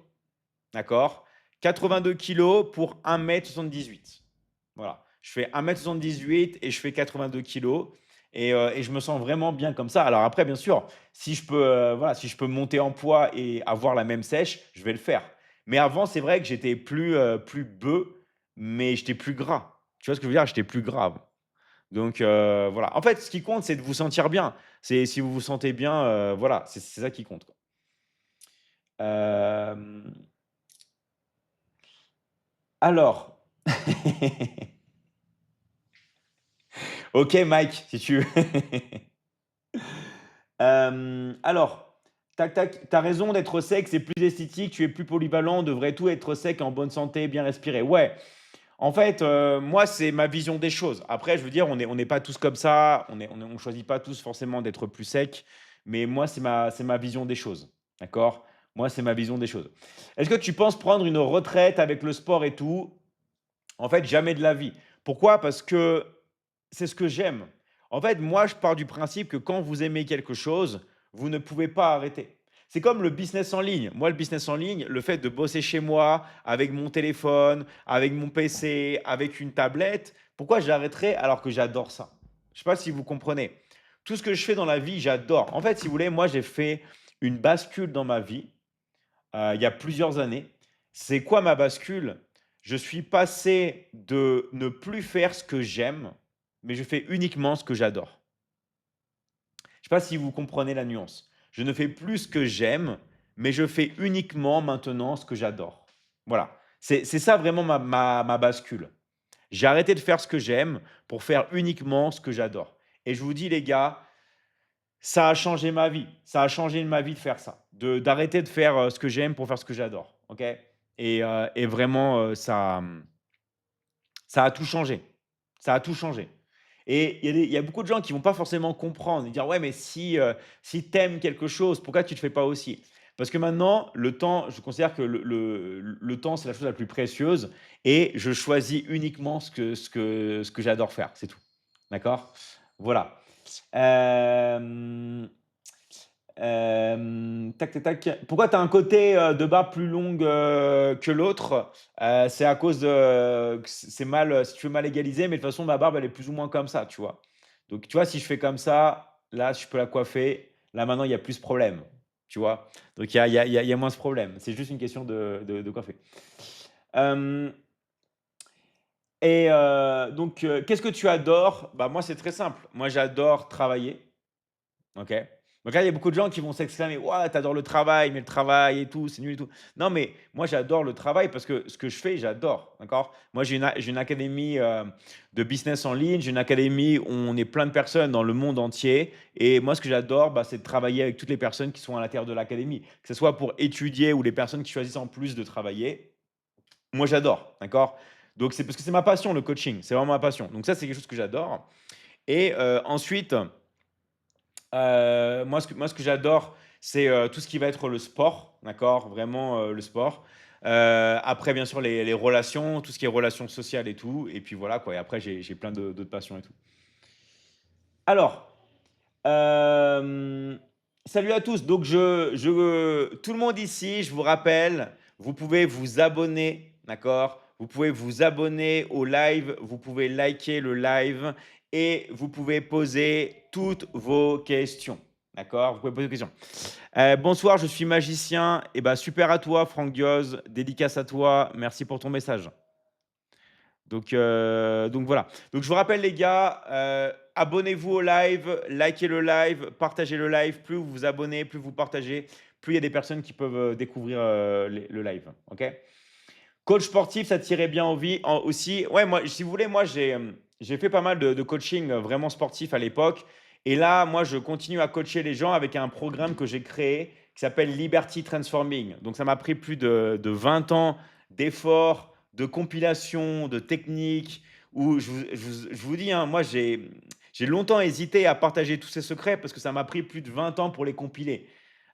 d'accord? 82 kilos pour 1,78 m. Voilà. Je fais 1,78 m et je fais 82 kilos et je me sens vraiment bien comme ça. Alors après, bien sûr, si je peux, voilà, si je peux monter en poids et avoir la même sèche, je vais le faire. Mais avant, c'est vrai que j'étais plus bœuf, mais j'étais plus gras. Tu vois ce que je veux dire? J'étais plus gras avant. Donc voilà. En fait, ce qui compte, c'est de vous sentir bien. C'est si vous vous sentez bien, voilà, c'est ça qui compte, quoi. Hem, alors OK Mike, si tu veux. Alors, tac tac, tu as raison d'être sec, c'est plus esthétique, tu es plus polyvalent, devrait tout être sec, en bonne santé, bien respirer. Ouais, en fait, moi, c'est ma vision des choses. Après, je veux dire, on n'est pas tous comme ça, on choisit pas tous forcément d'être plus sec, mais moi, c'est ma vision des choses, d'accord? Moi, c'est ma vision des choses. Est-ce que tu penses prendre une retraite avec le sport et tout? En fait, jamais de la vie. Pourquoi? Parce que c'est ce que j'aime. En fait, moi, je pars du principe que quand vous aimez quelque chose, vous ne pouvez pas arrêter. C'est comme le business en ligne. Moi, le business en ligne, le fait de bosser chez moi, avec mon téléphone, avec mon PC, avec une tablette, pourquoi j'arrêterais alors que j'adore ça? Je ne sais pas si vous comprenez. Tout ce que je fais dans la vie, j'adore. En fait, si vous voulez, moi, j'ai fait une bascule dans ma vie il y a plusieurs années. C'est quoi ma bascule? Je suis passé de ne plus faire ce que j'aime, mais je fais uniquement ce que j'adore. Je ne sais pas si vous comprenez la nuance. Je ne fais plus ce que j'aime, mais je fais uniquement maintenant ce que j'adore. Voilà. C'est ça vraiment ma bascule. J'ai arrêté de faire ce que j'aime pour faire uniquement ce que j'adore. Et je vous dis, les gars, ça a changé ma vie. Ça a changé ma vie de faire ça, d'arrêter de faire, ce que j'aime pour faire ce que j'adore, OK? Et vraiment, ça a tout changé. Ça a tout changé. Et il y a beaucoup de gens qui vont pas forcément comprendre et dire: «Ouais, mais si tu aimes quelque chose, pourquoi tu ne le fais pas aussi?» Parce que maintenant, le temps, je considère que le temps, c'est la chose la plus précieuse et je choisis uniquement ce que j'adore faire, c'est tout. D'accord? Voilà. Hem Tac, tac, tac. Pourquoi tu as un côté, de barbe plus longue, que l'autre? C'est à cause de que c'est mal, si tu veux mal égaliser, mais de toute façon ma barbe elle est plus ou moins comme ça, tu vois? Donc tu vois, si je fais comme ça, là je peux la coiffer, là maintenant il y a plus ce problème, tu vois? Donc il y a moins ce problème. C'est juste une question de coiffer. Hem donc qu'est-ce que tu adores? Bah, moi c'est très simple. Moi j'adore travailler. OK. Donc là, il y a beaucoup de gens qui vont s'exclamer: «Ouah, tu le travail, mais le travail et tout, c'est nul et tout». Non, mais moi, j'adore le travail parce que ce que je fais, j'adore, d'accord? Moi, j'ai une académie, de business en ligne, j'ai une académie où on est plein de personnes dans le monde entier et moi, ce que j'adore, bah, c'est de travailler avec toutes les personnes qui sont à l'intérieur de l'académie, que ce soit pour étudier ou les personnes qui choisissent en plus de travailler. Moi, j'adore, d'accord? Donc c'est parce que c'est ma passion, le coaching, c'est vraiment ma passion. Donc ça, c'est quelque chose que j'adore et ensuite moi ce que j'adore, c'est, tout ce qui va être le sport, d'accord? Vraiment, le sport. Après bien sûr les relations, tout ce qui est relations sociales et tout et puis voilà quoi et après j'ai plein de d'autres passions et tout. Alors, hem, salut à tous. Donc tout le monde ici, je vous rappelle, vous pouvez vous abonner, d'accord? vous pouvez vous abonner au live, vous pouvez liker le live et vous pouvez poser toutes vos questions. D'accord? Vous pouvez poser des questions. Bonsoir, je suis magicien. Eh ben, super à toi, Franck Dios. Dédicace à toi. Merci pour ton message. Donc voilà. Donc je vous rappelle les gars, abonnez-vous au live, likez le live, partagez le live. Plus vous vous abonnez, plus vous partagez, plus il y a des personnes qui peuvent découvrir le live. Ok. Coach sportif, ça tirait bien aussi. Ouais, moi, si vous voulez, moi j'ai fait pas mal de coaching vraiment sportif à l'époque. Et là, moi, je continue à coacher les gens avec un programme que j'ai créé qui s'appelle Liberty Transforming. Donc ça m'a pris plus de 20 ans d'efforts, de compilation, de techniques, où je vous dis, hein, moi, j'ai longtemps hésité à partager tous ces secrets parce que ça m'a pris plus de 20 ans pour les compiler.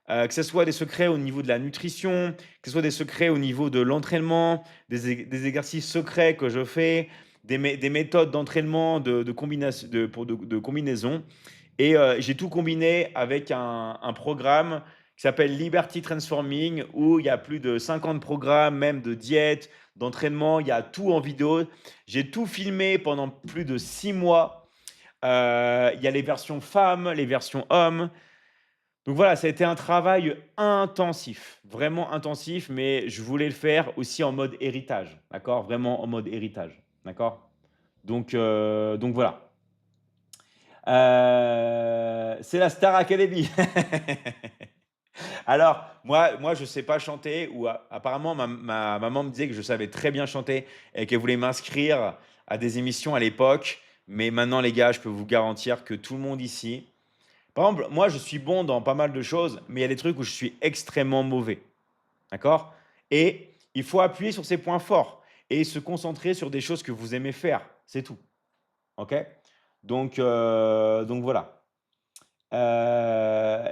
Que ce soit des secrets au niveau de la nutrition, que ce soit des secrets au niveau de l'entraînement, des exercices secrets que je fais, des méthodes d'entraînement, de combinaison. Et j'ai tout combiné avec un programme qui s'appelle Liberty Transforming, où il y a plus de 50 programmes, même de diète, d'entraînement, il y a tout en vidéo. J'ai tout filmé pendant plus de 6 mois. Il y a les versions femmes, les versions hommes. Donc voilà, ça a été un travail intensif, vraiment intensif, mais je voulais le faire aussi en mode héritage, d'accord? Vraiment en mode héritage, d'accord? Donc voilà. C'est la Star Academy. Alors, moi, je ne sais pas chanter, ou apparemment, ma maman me disait que je savais très bien chanter et qu'elle voulait m'inscrire à des émissions à l'époque. Mais maintenant, les gars, je peux vous garantir que tout le monde ici, par exemple, moi, je suis bon dans pas mal de choses, mais il y a des trucs où je suis extrêmement mauvais. D'accord? Et il faut appuyer sur ses points forts et se concentrer sur des choses que vous aimez faire. C'est tout. OK? Donc voilà.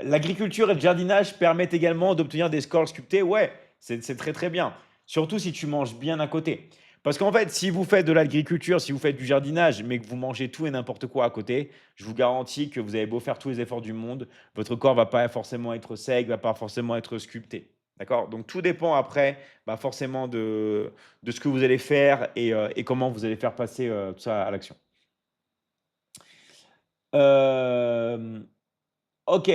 L'agriculture et le jardinage permettent également d'obtenir des scores sculptés. Ouais, c'est très très bien. Surtout si tu manges bien à côté. Parce qu'en fait, si vous faites de l'agriculture, si vous faites du jardinage, mais que vous mangez tout et n'importe quoi à côté, je vous garantis que vous avez beau faire tous les efforts du monde, votre corps va pas forcément être sec, va pas forcément être sculpté. D'accord? Donc tout dépend après, bah forcément de ce que vous allez faire et comment vous allez faire passer tout ça à l'action. Euh, OK.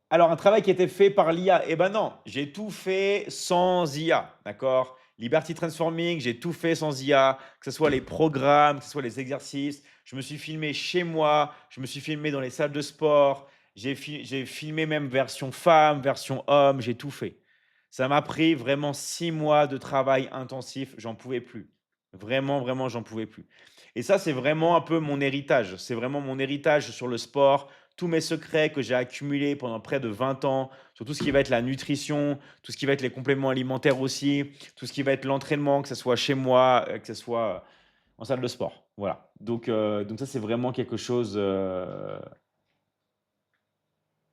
Alors un travail qui a été fait par l'IA, eh ben non, j'ai tout fait sans IA, d'accord? Liberty Transforming, j'ai tout fait sans IA, que ce soit les programmes, que ce soit les exercices. Je me suis filmé chez moi, je me suis filmé dans les salles de sport, j'ai filmé même version femme, version homme, j'ai tout fait. Ça m'a pris vraiment 6 mois de travail intensif, j'en pouvais plus. Vraiment, vraiment, j'en pouvais plus. Et ça, c'est vraiment un peu mon héritage. C'est vraiment mon héritage sur le sport, tous mes secrets que j'ai accumulés pendant près de 20 ans, sur tout ce qui va être la nutrition, tout ce qui va être les compléments alimentaires aussi, tout ce qui va être l'entraînement, que ce soit chez moi, que ce soit en salle de sport. Voilà. Donc ça, c'est vraiment quelque chose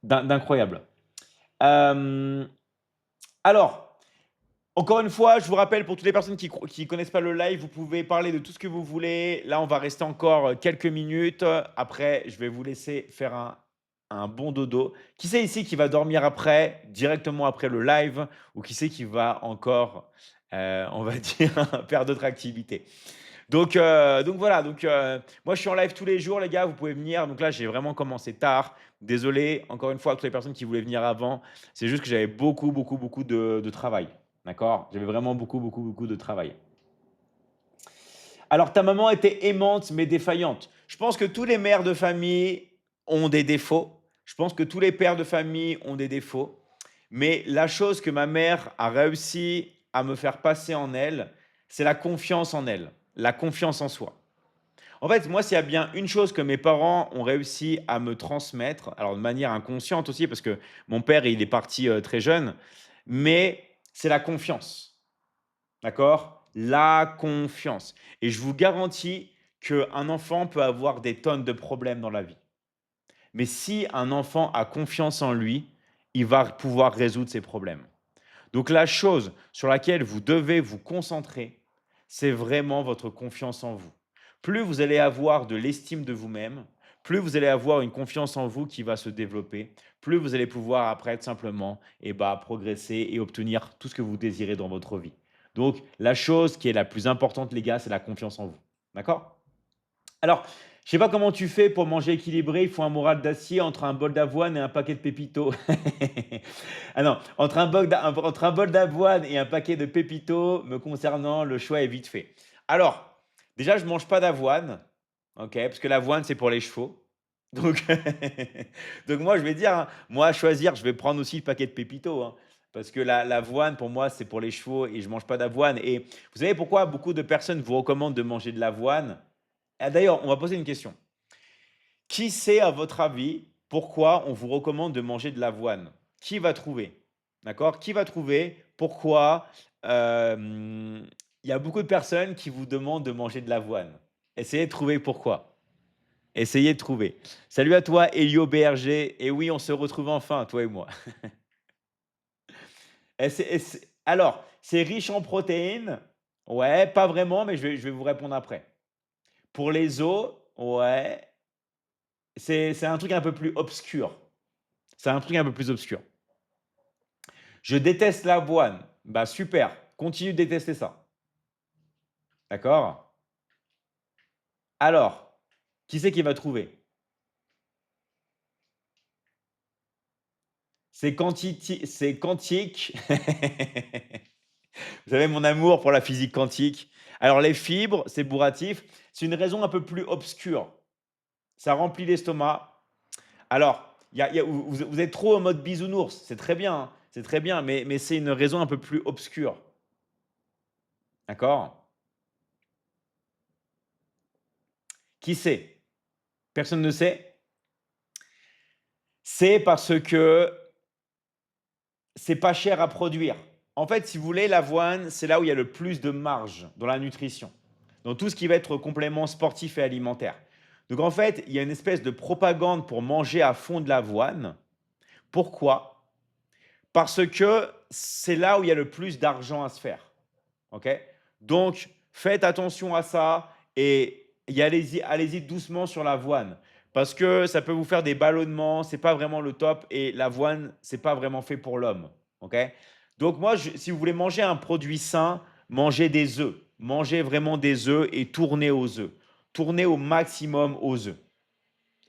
d'incroyable. Euh, alors, encore une fois, je vous rappelle pour toutes les personnes qui ne connaissent pas le live, vous pouvez parler de tout ce que vous voulez. Là, on va rester encore quelques minutes. Après, je vais vous laisser faire un bon dodo. Qui c'est ici qui va dormir après, directement après le live, ou qui c'est qui va encore, on va dire, faire d'autres activités? Donc voilà, moi je suis en live tous les jours, les gars, vous pouvez venir. Donc là, j'ai vraiment commencé tard. Désolé, encore une fois, à toutes les personnes qui voulaient venir avant. C'est juste que j'avais beaucoup, beaucoup, beaucoup de travail. D'accord? J'avais vraiment beaucoup, beaucoup, beaucoup de travail. Alors, ta maman était aimante mais défaillante. Je pense que tous les mères de famille ont des défauts. Je pense que tous les pères de famille ont des défauts. Mais la chose que ma mère a réussi à me faire passer en elle, c'est la confiance en elle, la confiance en soi. En fait, moi, s'il y a bien une chose que mes parents ont réussi à me transmettre, alors de manière inconsciente aussi, parce que mon père, il est parti très jeune, mais c'est la confiance. D'accord? La confiance. Et je vous garantis qu'un enfant peut avoir des tonnes de problèmes dans la vie. Mais si un enfant a confiance en lui, il va pouvoir résoudre ses problèmes. Donc la chose sur laquelle vous devez vous concentrer, c'est vraiment votre confiance en vous. Plus vous allez avoir de l'estime de vous-même, plus vous allez avoir une confiance en vous qui va se développer, plus vous allez pouvoir après tout simplement progresser et obtenir tout ce que vous désirez dans votre vie. Donc, la chose qui est la plus importante, les gars, c'est la confiance en vous. D'accord? Alors, je sais pas comment tu fais pour manger équilibré. Il faut un moral d'acier entre un bol d'avoine et un paquet de pépitos. Ah non, entre un bol d'avoine et un paquet de pépitos, me concernant, le choix est vite fait. Alors, déjà, je ne mange pas d'avoine, ok, parce que l'avoine, c'est pour les chevaux. Donc, donc moi, je vais dire, hein, moi, à choisir, je vais prendre aussi le paquet de pépitos, hein, parce que l'avoine, pour moi, c'est pour les chevaux et je ne mange pas d'avoine. Et vous savez pourquoi beaucoup de personnes vous recommandent de manger de l'avoine? Ah, d'ailleurs, on va poser une question. Qui sait, à votre avis, pourquoi on vous recommande de manger de l'avoine? Qui va trouver? D'accord? Qui va trouver pourquoi, hem, il y a beaucoup de personnes qui vous demandent de manger de l'avoine? Essayez de trouver pourquoi. Essayez de trouver. Salut à toi, Elio BRG. Et oui, on se retrouve enfin, toi et moi. Alors, c'est riche en protéines? Ouais, pas vraiment, mais je vais vous répondre après. Pour les os, ouais, c'est un truc un peu plus obscur. C'est un truc un peu plus obscur. Je déteste l'avoine. Bah super, continue de détester ça. D'accord? Alors, qui c'est qui va trouver? C'est quantique. Vous savez mon amour pour la physique quantique. Alors les fibres, c'est bourratif. C'est une raison un peu plus obscure. Ça remplit l'estomac. Alors, vous êtes trop en mode bisounours. C'est très bien, hein, c'est très bien, mais c'est une raison un peu plus obscure. D'accord? Qui sait? Personne ne sait? C'est parce que c'est pas cher à produire. En fait, si vous voulez, l'avoine, c'est là où il y a le plus de marge dans la nutrition, dans tout ce qui va être complément sportif et alimentaire. Donc en fait, il y a une espèce de propagande pour manger à fond de l'avoine. Pourquoi? Parce que c'est là où il y a le plus d'argent à se faire. Ok? Donc, faites attention à ça et allez-y doucement sur l'avoine. Parce que ça peut vous faire des ballonnements, c'est pas vraiment le top et l'avoine, c'est pas vraiment fait pour l'homme. Ok? Donc, moi, si vous voulez manger un produit sain, mangez des œufs. Mangez vraiment des œufs et tournez aux œufs. Tournez au maximum aux œufs.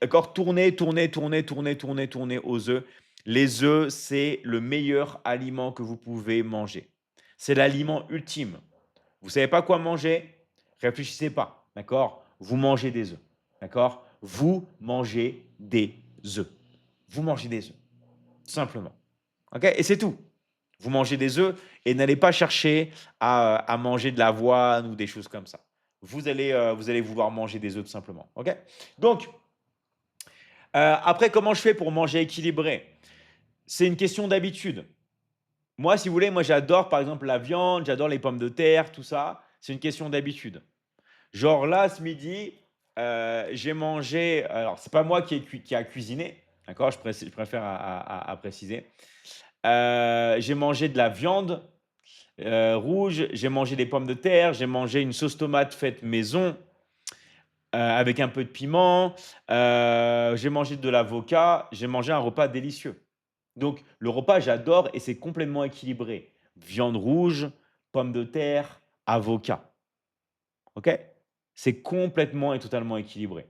D'accord? Tournez, tournez, tournez, tournez, tournez, tournez aux œufs. Les œufs, c'est le meilleur aliment que vous pouvez manger. C'est l'aliment ultime. Vous savez pas quoi manger? Réfléchissez pas, d'accord? Vous mangez des œufs, d'accord? Vous mangez des œufs. Vous mangez des œufs, tout simplement. OK? Et c'est tout. Vous mangez des œufs et n'allez pas chercher à manger de l'avoine ou des choses comme ça. Vous allez vouloir manger des œufs tout simplement. OK? Donc, après, comment je fais pour manger équilibré? C'est une question d'habitude. Moi, si vous voulez, moi j'adore par exemple la viande, j'adore les pommes de terre, tout ça. C'est une question d'habitude. Genre là, ce midi, j'ai mangé, alors c'est pas moi qui a cuisiné, d'accord? Je préfère à préciser. J'ai mangé de la viande, rouge, j'ai mangé des pommes de terre, j'ai mangé une sauce tomate faite maison, avec un peu de piment, j'ai mangé de l'avocat, j'ai mangé un repas délicieux. Donc le repas, j'adore et c'est complètement équilibré. Viande rouge, pommes de terre, avocat. OK? C'est complètement et totalement équilibré.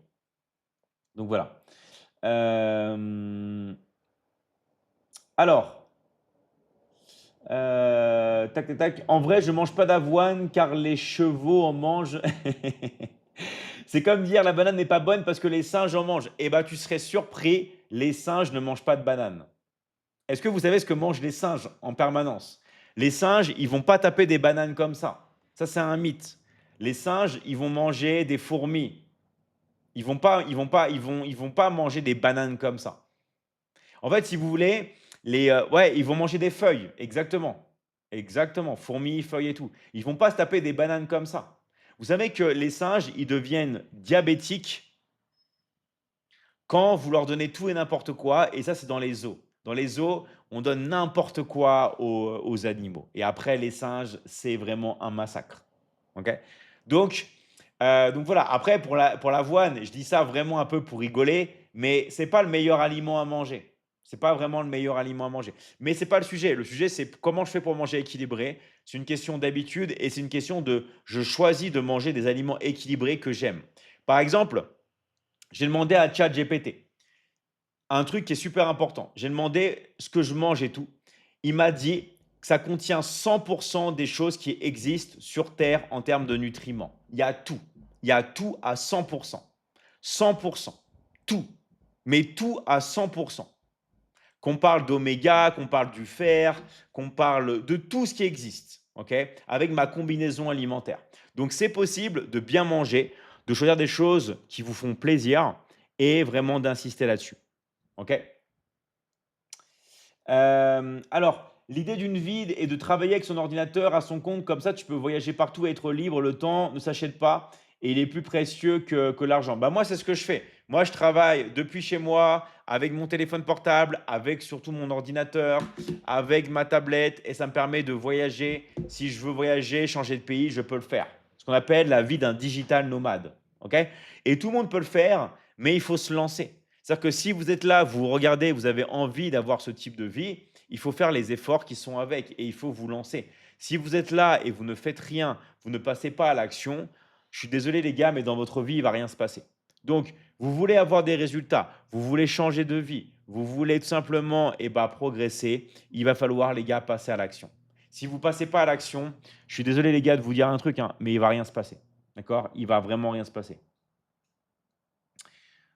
Donc voilà. Hem, alors, tac, tac, tac. En vrai, je mange pas d'avoine car les chevaux en mangent. C'est comme dire: «La banane n'est pas bonne parce que les singes en mangent». Eh ben, tu serais surpris, les singes ne mangent pas de banane. Est-ce que vous savez ce que mangent les singes en permanence? Les singes, ils vont pas taper des bananes comme ça. Ça, c'est un mythe. Les singes, ils vont manger des fourmis. Ils vont pas manger des bananes comme ça. En fait, si vous voulez, ouais, ils vont manger des feuilles, exactement. Exactement, fourmis, feuilles et tout. Ils vont pas se taper des bananes comme ça. Vous savez que les singes, ils deviennent diabétiques quand vous leur donnez tout et n'importe quoi, et ça, c'est dans les zoos. Dans les zoos, on donne n'importe quoi aux animaux. Et après, les singes, c'est vraiment un massacre. OK? Donc, donc voilà. Après, pour l'avoine, je dis ça vraiment un peu pour rigoler, mais c'est pas le meilleur aliment à manger. C'est pas vraiment le meilleur aliment à manger. Mais c'est pas le sujet. Le sujet, c'est comment je fais pour manger équilibré. C'est une question d'habitude et c'est une question de je choisis de manger des aliments équilibrés que j'aime. Par exemple, j'ai demandé à ChatGPT un truc qui est super important. J'ai demandé ce que je mange et tout. Il m'a dit que ça contient 100% des choses qui existent sur Terre en termes de nutriments. Il y a tout. Il y a tout à 100%. 100%. Tout. Mais tout à 100%. Qu'on parle d'oméga, qu'on parle du fer, qu'on parle de tout ce qui existe, ok, avec ma combinaison alimentaire. Donc c'est possible de bien manger, de choisir des choses qui vous font plaisir et vraiment d'insister là-dessus. Ok. Alors, l'idée d'une vie est de travailler avec son ordinateur à son compte, comme ça tu peux voyager partout et être libre, le temps ne s'achète pas et il est plus précieux que l'argent. Bah, moi, c'est ce que je fais. Moi, je travaille depuis chez moi, avec mon téléphone portable, avec surtout mon ordinateur, avec ma tablette et ça me permet de voyager. Si je veux voyager, changer de pays, je peux le faire. Ce qu'on appelle la vie d'un digital nomade. Ok. Et tout le monde peut le faire, mais il faut se lancer. C'est-à-dire que si vous êtes là, vous regardez, vous avez envie d'avoir ce type de vie, il faut faire les efforts qui sont avec et il faut vous lancer. Si vous êtes là et vous ne faites rien, vous ne passez pas à l'action, je suis désolé les gars, mais dans votre vie, il ne va rien se passer. Donc, vous voulez avoir des résultats, vous voulez changer de vie, vous voulez tout simplement progresser, il va falloir les gars passer à l'action. Si vous ne passez pas à l'action, je suis désolé les gars de vous dire un truc, hein, mais il ne va rien se passer. D'accord. Il va vraiment rien se passer.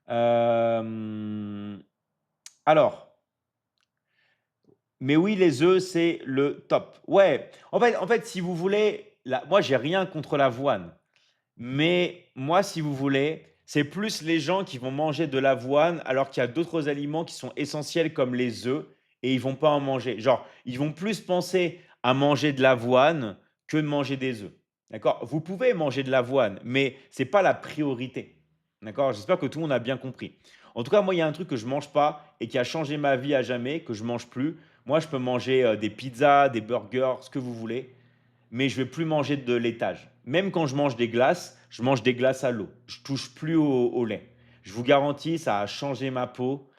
Euh, alors, mais oui, les œufs, c'est le top. Ouais, en fait, si vous voulez, moi, j'ai rien contre l'avoine. Mais moi, si vous voulez, c'est plus les gens qui vont manger de l'avoine alors qu'il y a d'autres aliments qui sont essentiels comme les œufs et ils vont pas en manger. Genre, ils vont plus penser à manger de l'avoine que de manger des œufs. D'accord. Vous pouvez manger de l'avoine, mais c'est pas la priorité. D'accord. J'espère que tout le monde a bien compris. En tout cas, moi, il y a un truc que je mange pas et qui a changé ma vie à jamais, que je mange plus. Moi, je peux manger des pizzas, des burgers, ce que vous voulez, mais je vais plus manger de laitage. Même quand je mange des glaces à l'eau. Je touche plus au lait. Je vous garantis, ça a changé ma peau,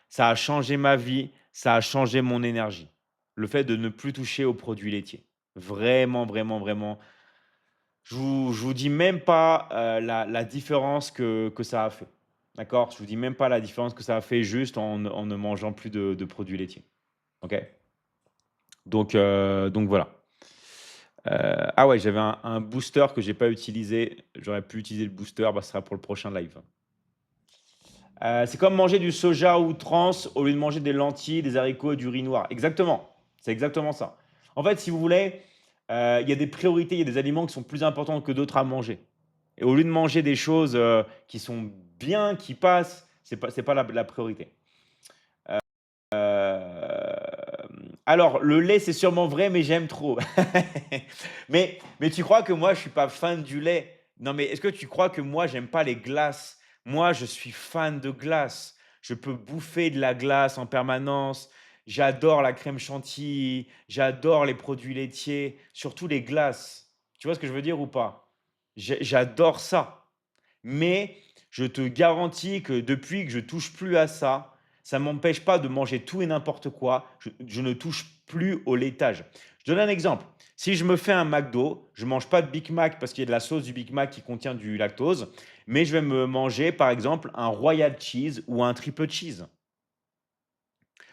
ça a changé ma vie, ça a changé mon énergie. Le fait de ne plus toucher aux produits laitiers. Vraiment, vraiment, vraiment. Je vous dis même pas la différence que ça a fait. D'accord. Je vous dis même pas la différence que ça a fait juste en ne mangeant plus de produits laitiers. Ok. Donc voilà. Ah ouais, j'avais un booster que j'ai pas utilisé. J'aurais pu utiliser le booster, bah, ce sera pour le prochain live. C'est comme manger du soja à outrance au lieu de manger des lentilles, des haricots et du riz noir. Exactement, c'est exactement ça. En fait, si vous voulez, il y a des priorités, il y a des aliments qui sont plus importants que d'autres à manger. Et au lieu de manger des choses qui sont bien, qui passent, c'est pas la priorité. Alors, le lait, c'est sûrement vrai, mais j'aime trop. Mais tu crois que moi, je suis pas fan du lait? Non, mais est-ce que tu crois que moi, j'aime pas les glaces? Moi, je suis fan de glace. Je peux bouffer de la glace en permanence. J'adore la crème chantilly. J'adore les produits laitiers, surtout les glaces. Tu vois ce que je veux dire ou pas? J'adore ça. Mais je te garantis que depuis que je touche plus à ça, ça ne m'empêche pas de manger tout et n'importe quoi. Je ne touche plus au laitage. Je donne un exemple. Si je me fais un McDo, je ne mange pas de Big Mac parce qu'il y a de la sauce du Big Mac qui contient du lactose, mais je vais me manger par exemple un Royal Cheese ou un Triple Cheese.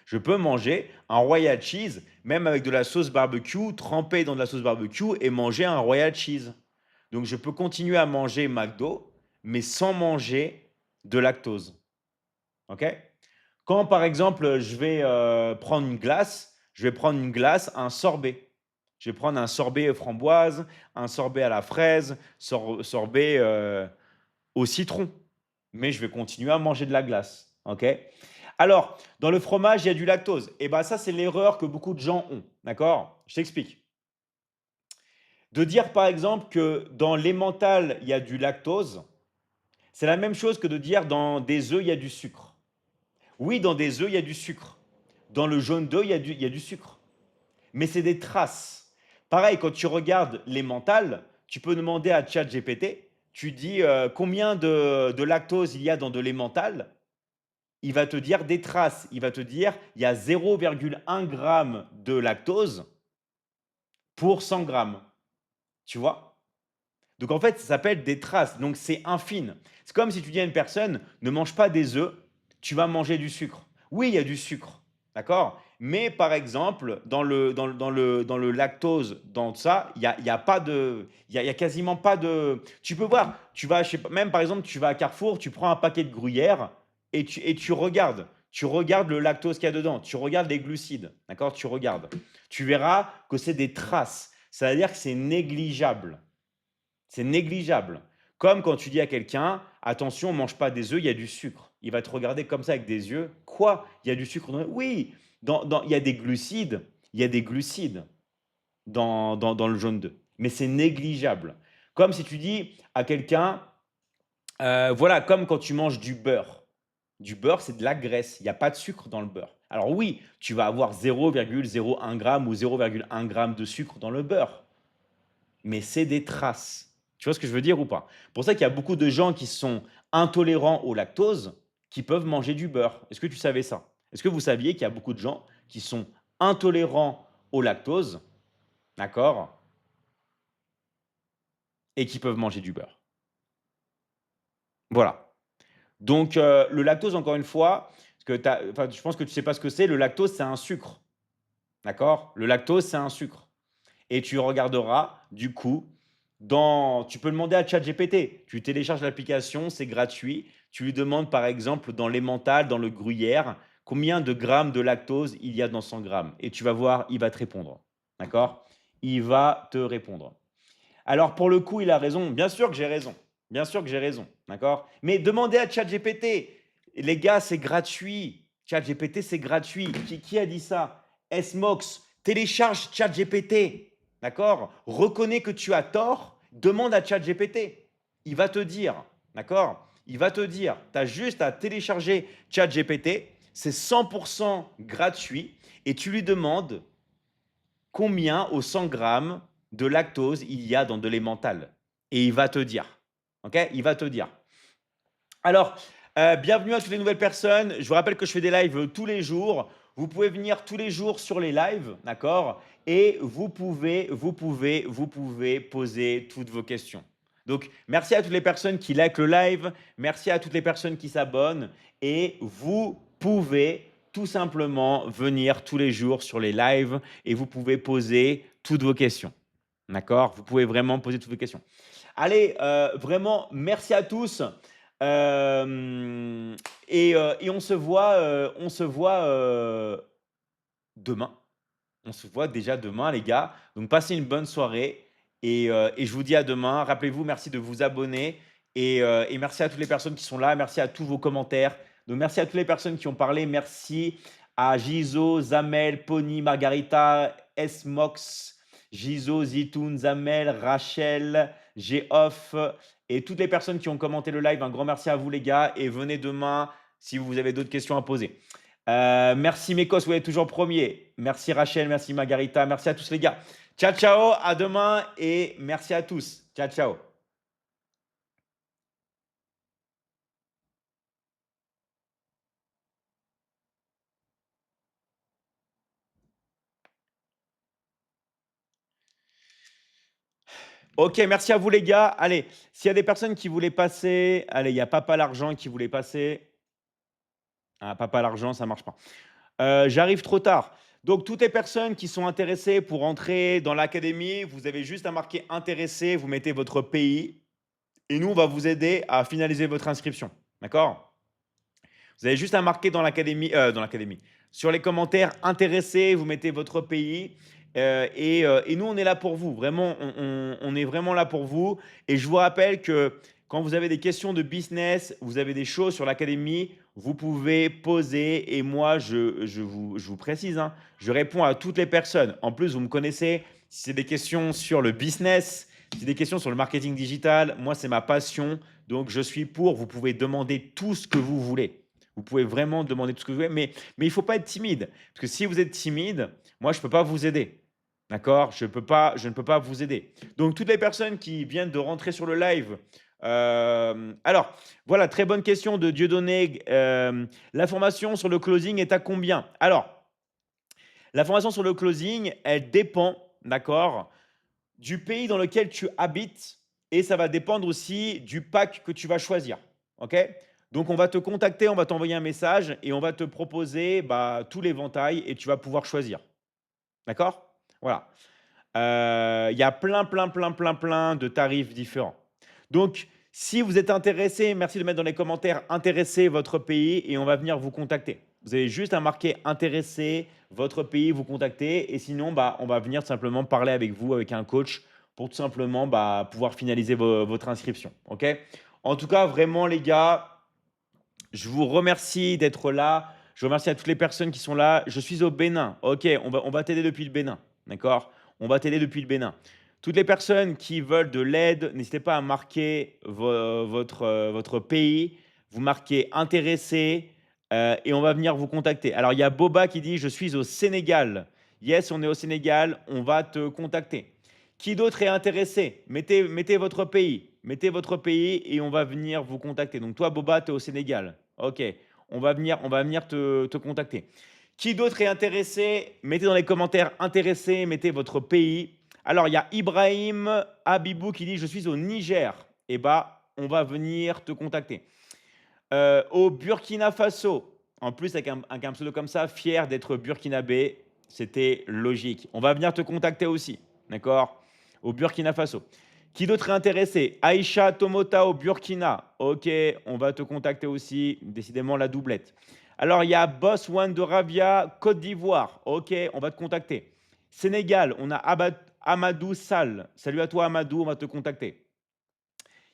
Je peux manger un Royal Cheese, même avec de la sauce barbecue, tremper dans de la sauce barbecue et manger un Royal Cheese. Donc je peux continuer à manger McDo, mais sans manger de lactose. Ok. Quand par exemple je vais prendre une glace, je vais prendre une glace, un sorbet. Je vais prendre un sorbet framboise, un sorbet à la fraise, sorbet au citron. Mais je vais continuer à manger de la glace. Ok. Alors, dans le fromage, il y a du lactose. Et bien ça, c'est l'erreur que beaucoup de gens ont. D'accord. Je t'explique. De dire par exemple que dans l'emmental, il y a du lactose, c'est la même chose que de dire dans des œufs, il y a du sucre. Oui, dans des œufs, il y a du sucre. Dans le jaune d'œuf, il y a du sucre. Mais c'est des traces. Pareil, quand tu regardes l'emmental, tu peux demander à ChatGPT, tu dis combien de lactose il y a dans de l'emmental, il va te dire des traces. Il va te dire, il y a 0,1 gramme de lactose pour 100 grammes. Tu vois? Donc en fait, ça s'appelle des traces. Donc c'est infime. C'est comme si tu dis à une personne, ne mange pas des œufs, tu vas manger du sucre. Oui, il y a du sucre, d'accord? Mais par exemple, dans le lactose, dans ça, il y a pas de, il y a quasiment pas de. Tu peux voir, tu vas, je sais pas, même par exemple, tu vas à Carrefour, tu prends un paquet de gruyère et tu regardes. Tu regardes le lactose qu'il y a dedans, tu regardes les glucides, d'accord? Tu regardes. Tu verras que c'est des traces. Ça veut dire que c'est négligeable. C'est négligeable. Comme quand tu dis à quelqu'un, attention, mange pas des œufs, il y a du sucre. Il va te regarder comme ça avec des yeux. Quoi? Il y a du sucre dans. Oui, il y a des glucides. Il y a des glucides dans le jaune d'œuf. Mais c'est négligeable. Comme si tu dis à quelqu'un, voilà, comme quand tu manges du beurre. Du beurre, c'est de la graisse. Il n'y a pas de sucre dans le beurre. Alors oui, tu vas avoir 0,01 gramme ou 0,1 gramme de sucre dans le beurre, mais c'est des traces. Tu vois ce que je veux dire ou pas? Pour ça qu'il y a beaucoup de gens qui sont intolérants au lactose qui peuvent manger du beurre. Est-ce que tu savais ça? Est-ce que vous saviez qu'il y a beaucoup de gens qui sont intolérants au lactose, d'accord, et qui peuvent manger du beurre? Voilà. Donc, le lactose, encore une fois, enfin, je pense que tu sais pas ce que c'est. Le lactose, c'est un sucre, d'accord? Le lactose, c'est un sucre. Et tu regarderas, du coup, tu peux demander à ChatGPT. Tu télécharges l'application, c'est gratuit. Tu lui demandes, par exemple, dans l'emmental, dans le gruyère, combien de grammes de lactose il y a dans 100 grammes. Et tu vas voir, il va te répondre. D'accord? Il va te répondre. Alors, pour le coup, il a raison. Bien sûr que j'ai raison. Bien sûr que j'ai raison. D'accord? Mais demandez à ChatGPT. Les gars, c'est gratuit. ChatGPT, c'est gratuit. Qui a dit ça? SMOX. Télécharge ChatGPT. D'accord? Reconnais que tu as tort. Demande à ChatGPT. Il va te dire. D'accord? Il va te dire. Tu as juste à télécharger ChatGPT. C'est 100% gratuit. Et tu lui demandes combien au 100 grammes de lactose il y a dans de l'emmental. Et il va te dire. OK? Il va te dire. Alors, bienvenue à toutes les nouvelles personnes. Je vous rappelle que je fais des lives tous les jours. Vous pouvez venir tous les jours sur les lives, d'accord? Et vous pouvez poser toutes vos questions. Donc, merci à toutes les personnes qui likent le live. Merci à toutes les personnes qui s'abonnent. Et vous pouvez tout simplement venir tous les jours sur les lives et vous pouvez poser toutes vos questions. D'accord? Vous pouvez vraiment poser toutes vos questions. Allez, vraiment, merci à tous. Et on se voit demain. On se voit déjà demain, les gars. Donc, passez une bonne soirée. Et je vous dis à demain. Rappelez-vous, merci de vous abonner. Et merci à toutes les personnes qui sont là. Merci à tous vos commentaires. Donc, merci à toutes les personnes qui ont parlé. Merci à Gizo, Zamel, Pony, Margarita, Smox, Gizo, Zitoun, Zamel, Rachel, Geoff et toutes les personnes qui ont commenté le live. Un grand merci à vous, les gars. Et venez demain si vous avez d'autres questions à poser. Merci Mekos, vous êtes toujours premier. Merci Rachel, merci Margarita, merci à tous les gars. Ciao, ciao, à demain et merci à tous. Ciao, ciao. Ok, merci à vous les gars. Allez, s'il y a des personnes qui voulaient passer, allez, il y a Papa l'Argent qui voulait passer. Ah, Papa l'Argent, ça marche pas. J'arrive trop tard. Donc, toutes les personnes qui sont intéressées pour entrer dans l'académie, vous avez juste à marquer intéressé, vous mettez votre pays et nous, on va vous aider à finaliser votre inscription. D'accord? Vous avez juste à marquer dans l'académie, sur les commentaires intéressés, vous mettez votre pays. Et nous, on est là pour vous. Vraiment, on est vraiment là pour vous. Et je vous rappelle que quand vous avez des questions de business, vous avez des choses sur l'académie, vous pouvez poser. Et moi, je vous précise, hein, je réponds à toutes les personnes. En plus, vous me connaissez. Si c'est des questions sur le business, si c'est des questions sur le marketing digital, moi, c'est ma passion. Donc, je suis pour. Vous pouvez demander tout ce que vous voulez. Vous pouvez vraiment demander tout ce que vous voulez, mais il ne faut pas être timide. Parce que si vous êtes timide, moi, je ne peux pas vous aider. D'accord? Je ne peux pas vous aider. Donc, toutes les personnes qui viennent de rentrer sur le live, Alors, voilà, très bonne question de Dieudonné. La formation sur le closing est à combien? Alors, la formation sur le closing, elle dépend, d'accord, du pays dans lequel tu habites et ça va dépendre aussi du pack que tu vas choisir. OK? Donc, on va te contacter, on va t'envoyer un message et on va te proposer bah, tout l'éventail et tu vas pouvoir choisir. D'accord? Voilà. Il y a plein de tarifs différents. Donc, si vous êtes intéressé, merci de mettre dans les commentaires intéressé votre pays et on va venir vous contacter. Vous avez juste à marquer intéressé votre pays, vous contacter et sinon, bah, on va venir simplement parler avec vous, avec un coach pour tout simplement bah, pouvoir finaliser votre inscription. OK? En tout cas, vraiment, les gars, je vous remercie d'être là. Je remercie à toutes les personnes qui sont là. Je suis au Bénin. OK, on va t'aider depuis le Bénin. D'accord? On va t'aider depuis le Bénin. Toutes les personnes qui veulent de l'aide, n'hésitez pas à marquer votre pays. Vous marquez intéressé et on va venir vous contacter. Alors, il y a Boba qui dit: je suis au Sénégal. Yes, on est au Sénégal. On va te contacter. Qui d'autre est intéressé? Mettez votre pays. Mettez votre pays et on va venir vous contacter. Donc toi, Boba, tu es au Sénégal. OK. On va venir te contacter. Qui d'autre est intéressé? Mettez dans les commentaires intéressé, mettez votre pays. Alors, il y a Ibrahim Habibou qui dit: je suis au Niger. Eh bah, on va venir te contacter. Au Burkina Faso, en plus avec un pseudo comme ça, fier d'être burkinabé, c'était logique. On va venir te contacter aussi, d'accord? Au Burkina Faso. Qui d'autre est intéressé? Aïcha Tomota au Burkina. Ok, on va te contacter aussi. Décidément, la doublette. Alors, il y a Boss One de Rabia, Côte d'Ivoire. Ok, on va te contacter. Sénégal, on a Amadou Sall. Salut à toi, Amadou, on va te contacter.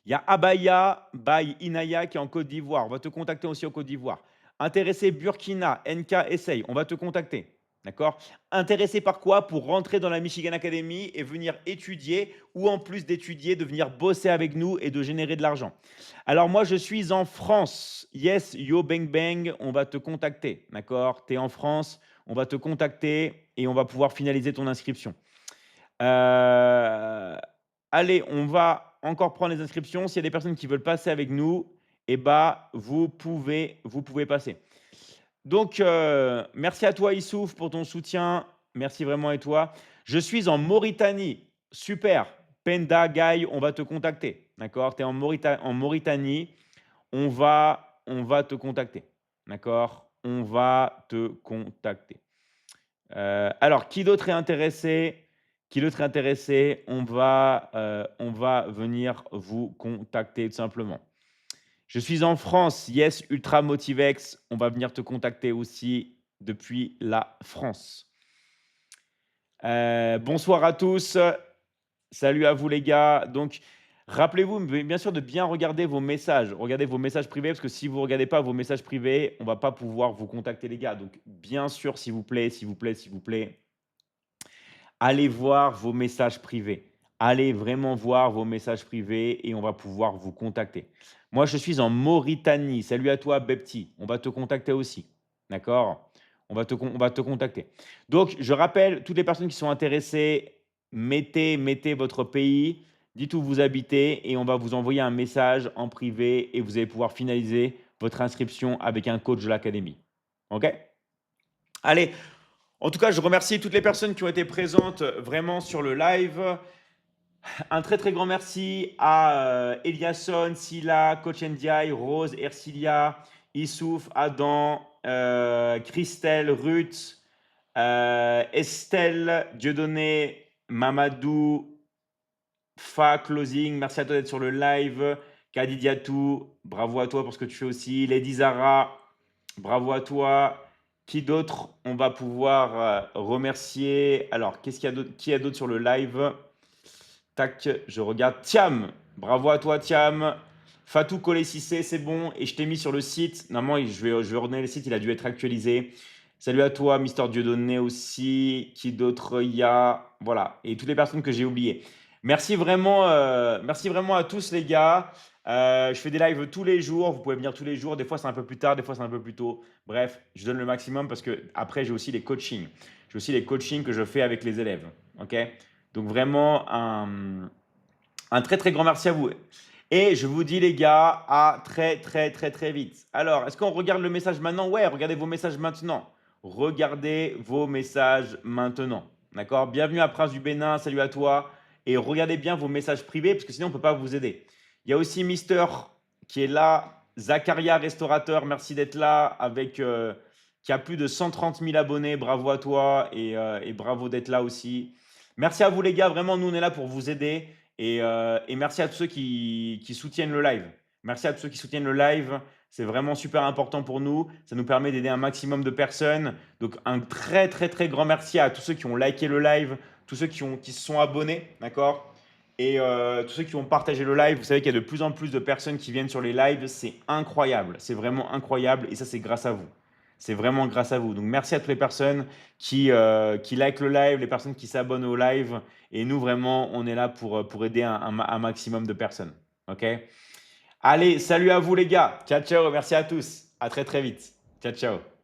Il y a Abaya by Inaya qui est en Côte d'Ivoire. On va te contacter aussi en Côte d'Ivoire. Intéressé Burkina, NK Essaye, on va te contacter. D'accord? Intéressé par quoi? Pour rentrer dans la Michigan Academy et venir étudier ou en plus d'étudier, de venir bosser avec nous et de générer de l'argent. Alors moi, je suis en France. Yes, yo bang bang, on va te contacter. D'accord? Tu es en France, on va te contacter et on va pouvoir finaliser ton inscription. Heu, allez, on va encore prendre les inscriptions. S'il y a des personnes qui veulent passer avec nous, eh bah, vous pouvez passer. Donc, merci à toi Issouf pour ton soutien. Merci vraiment à toi. Je suis en Mauritanie. Super. Penda Guy, on va te contacter. D'accord? Tu es en Mauritanie. On va te contacter. D'accord? On va te contacter. Alors, qui d'autre est intéressé? Qui d'autre est intéressé? On va venir vous contacter tout simplement. Je suis en France, yes, Ultra Motivex, on va venir te contacter aussi depuis la France. Bonsoir à tous, salut à vous les gars. Donc, rappelez-vous bien sûr de bien regarder vos messages. Regardez vos messages privés parce que si vous ne regardez pas vos messages privés, on ne va pas pouvoir vous contacter les gars. Donc, bien sûr, s'il vous plaît, s'il vous plaît, s'il vous plaît, allez voir vos messages privés. Allez vraiment voir vos messages privés et on va pouvoir vous contacter. Moi, je suis en Mauritanie. Salut à toi, Bepti. On va te contacter aussi. D'accord? On va te contacter. Donc, je rappelle, toutes les personnes qui sont intéressées, mettez votre pays, dites où vous habitez et on va vous envoyer un message en privé et vous allez pouvoir finaliser votre inscription avec un coach de l'académie. OK? Allez, en tout cas, je remercie toutes les personnes qui ont été présentes vraiment sur le live. Un très très grand merci à Eliasson, Silla, Coach Ndiaye, Rose, Ercilia, Issouf, Adam, Christelle, Ruth, Estelle, Dieudonné, Mamadou, Fa, Closing. Merci à toi d'être sur le live. Kadi Diatou, bravo à toi pour ce que tu fais aussi. Lady Zara, bravo à toi. Qui d'autre on va pouvoir remercier? Alors, qu'est-ce qu'il y a d'autre? Qui y a d'autre sur le live? Tac, je regarde. Tiam, bravo à toi, Tiam. Fatou Collé Cissé, c'est bon. Et je t'ai mis sur le site. Normalement, je vais redonner le site, il a dû être actualisé. Salut à toi, Mister Dieudonné aussi. Qui d'autre il y a? Voilà. Et toutes les personnes que j'ai oubliées. Merci vraiment à tous, les gars. Je fais des lives tous les jours. Vous pouvez venir tous les jours. Des fois, c'est un peu plus tard, des fois, c'est un peu plus tôt. Bref, je donne le maximum parce que après, j'ai aussi les coachings. J'ai aussi les coachings que je fais avec les élèves. OK? Donc vraiment un très très grand merci à vous. Et je vous dis les gars, à très très très très vite. Alors, est-ce qu'on regarde le message maintenant? Ouais, regardez vos messages maintenant. Regardez vos messages maintenant. D'accord? Bienvenue à Prince du Bénin, salut à toi. Et regardez bien vos messages privés parce que sinon on ne peut pas vous aider. Il y a aussi Mister qui est là. Zacharia Restaurateur, merci d'être là avec qui a plus de 130 000 abonnés. Bravo à toi et bravo d'être là aussi. Merci à vous les gars, vraiment nous on est là pour vous aider. Et merci à tous ceux qui soutiennent le live. Merci à tous ceux qui soutiennent le live. C'est vraiment super important pour nous. Ça nous permet d'aider un maximum de personnes. Donc, un très, très, très grand merci à tous ceux qui ont liké le live, tous ceux qui se sont abonnés, d'accord? Et tous ceux qui ont partagé le live. Vous savez qu'il y a de plus en plus de personnes qui viennent sur les lives. C'est incroyable. C'est vraiment incroyable. Et ça, c'est grâce à vous. C'est vraiment grâce à vous. Donc, merci à toutes les personnes qui likent le live, les personnes qui s'abonnent au live. Et nous, vraiment, on est là pour aider un maximum de personnes. OK? Allez, salut à vous les gars. Ciao, ciao. Merci à tous. À très, très vite. Ciao, ciao.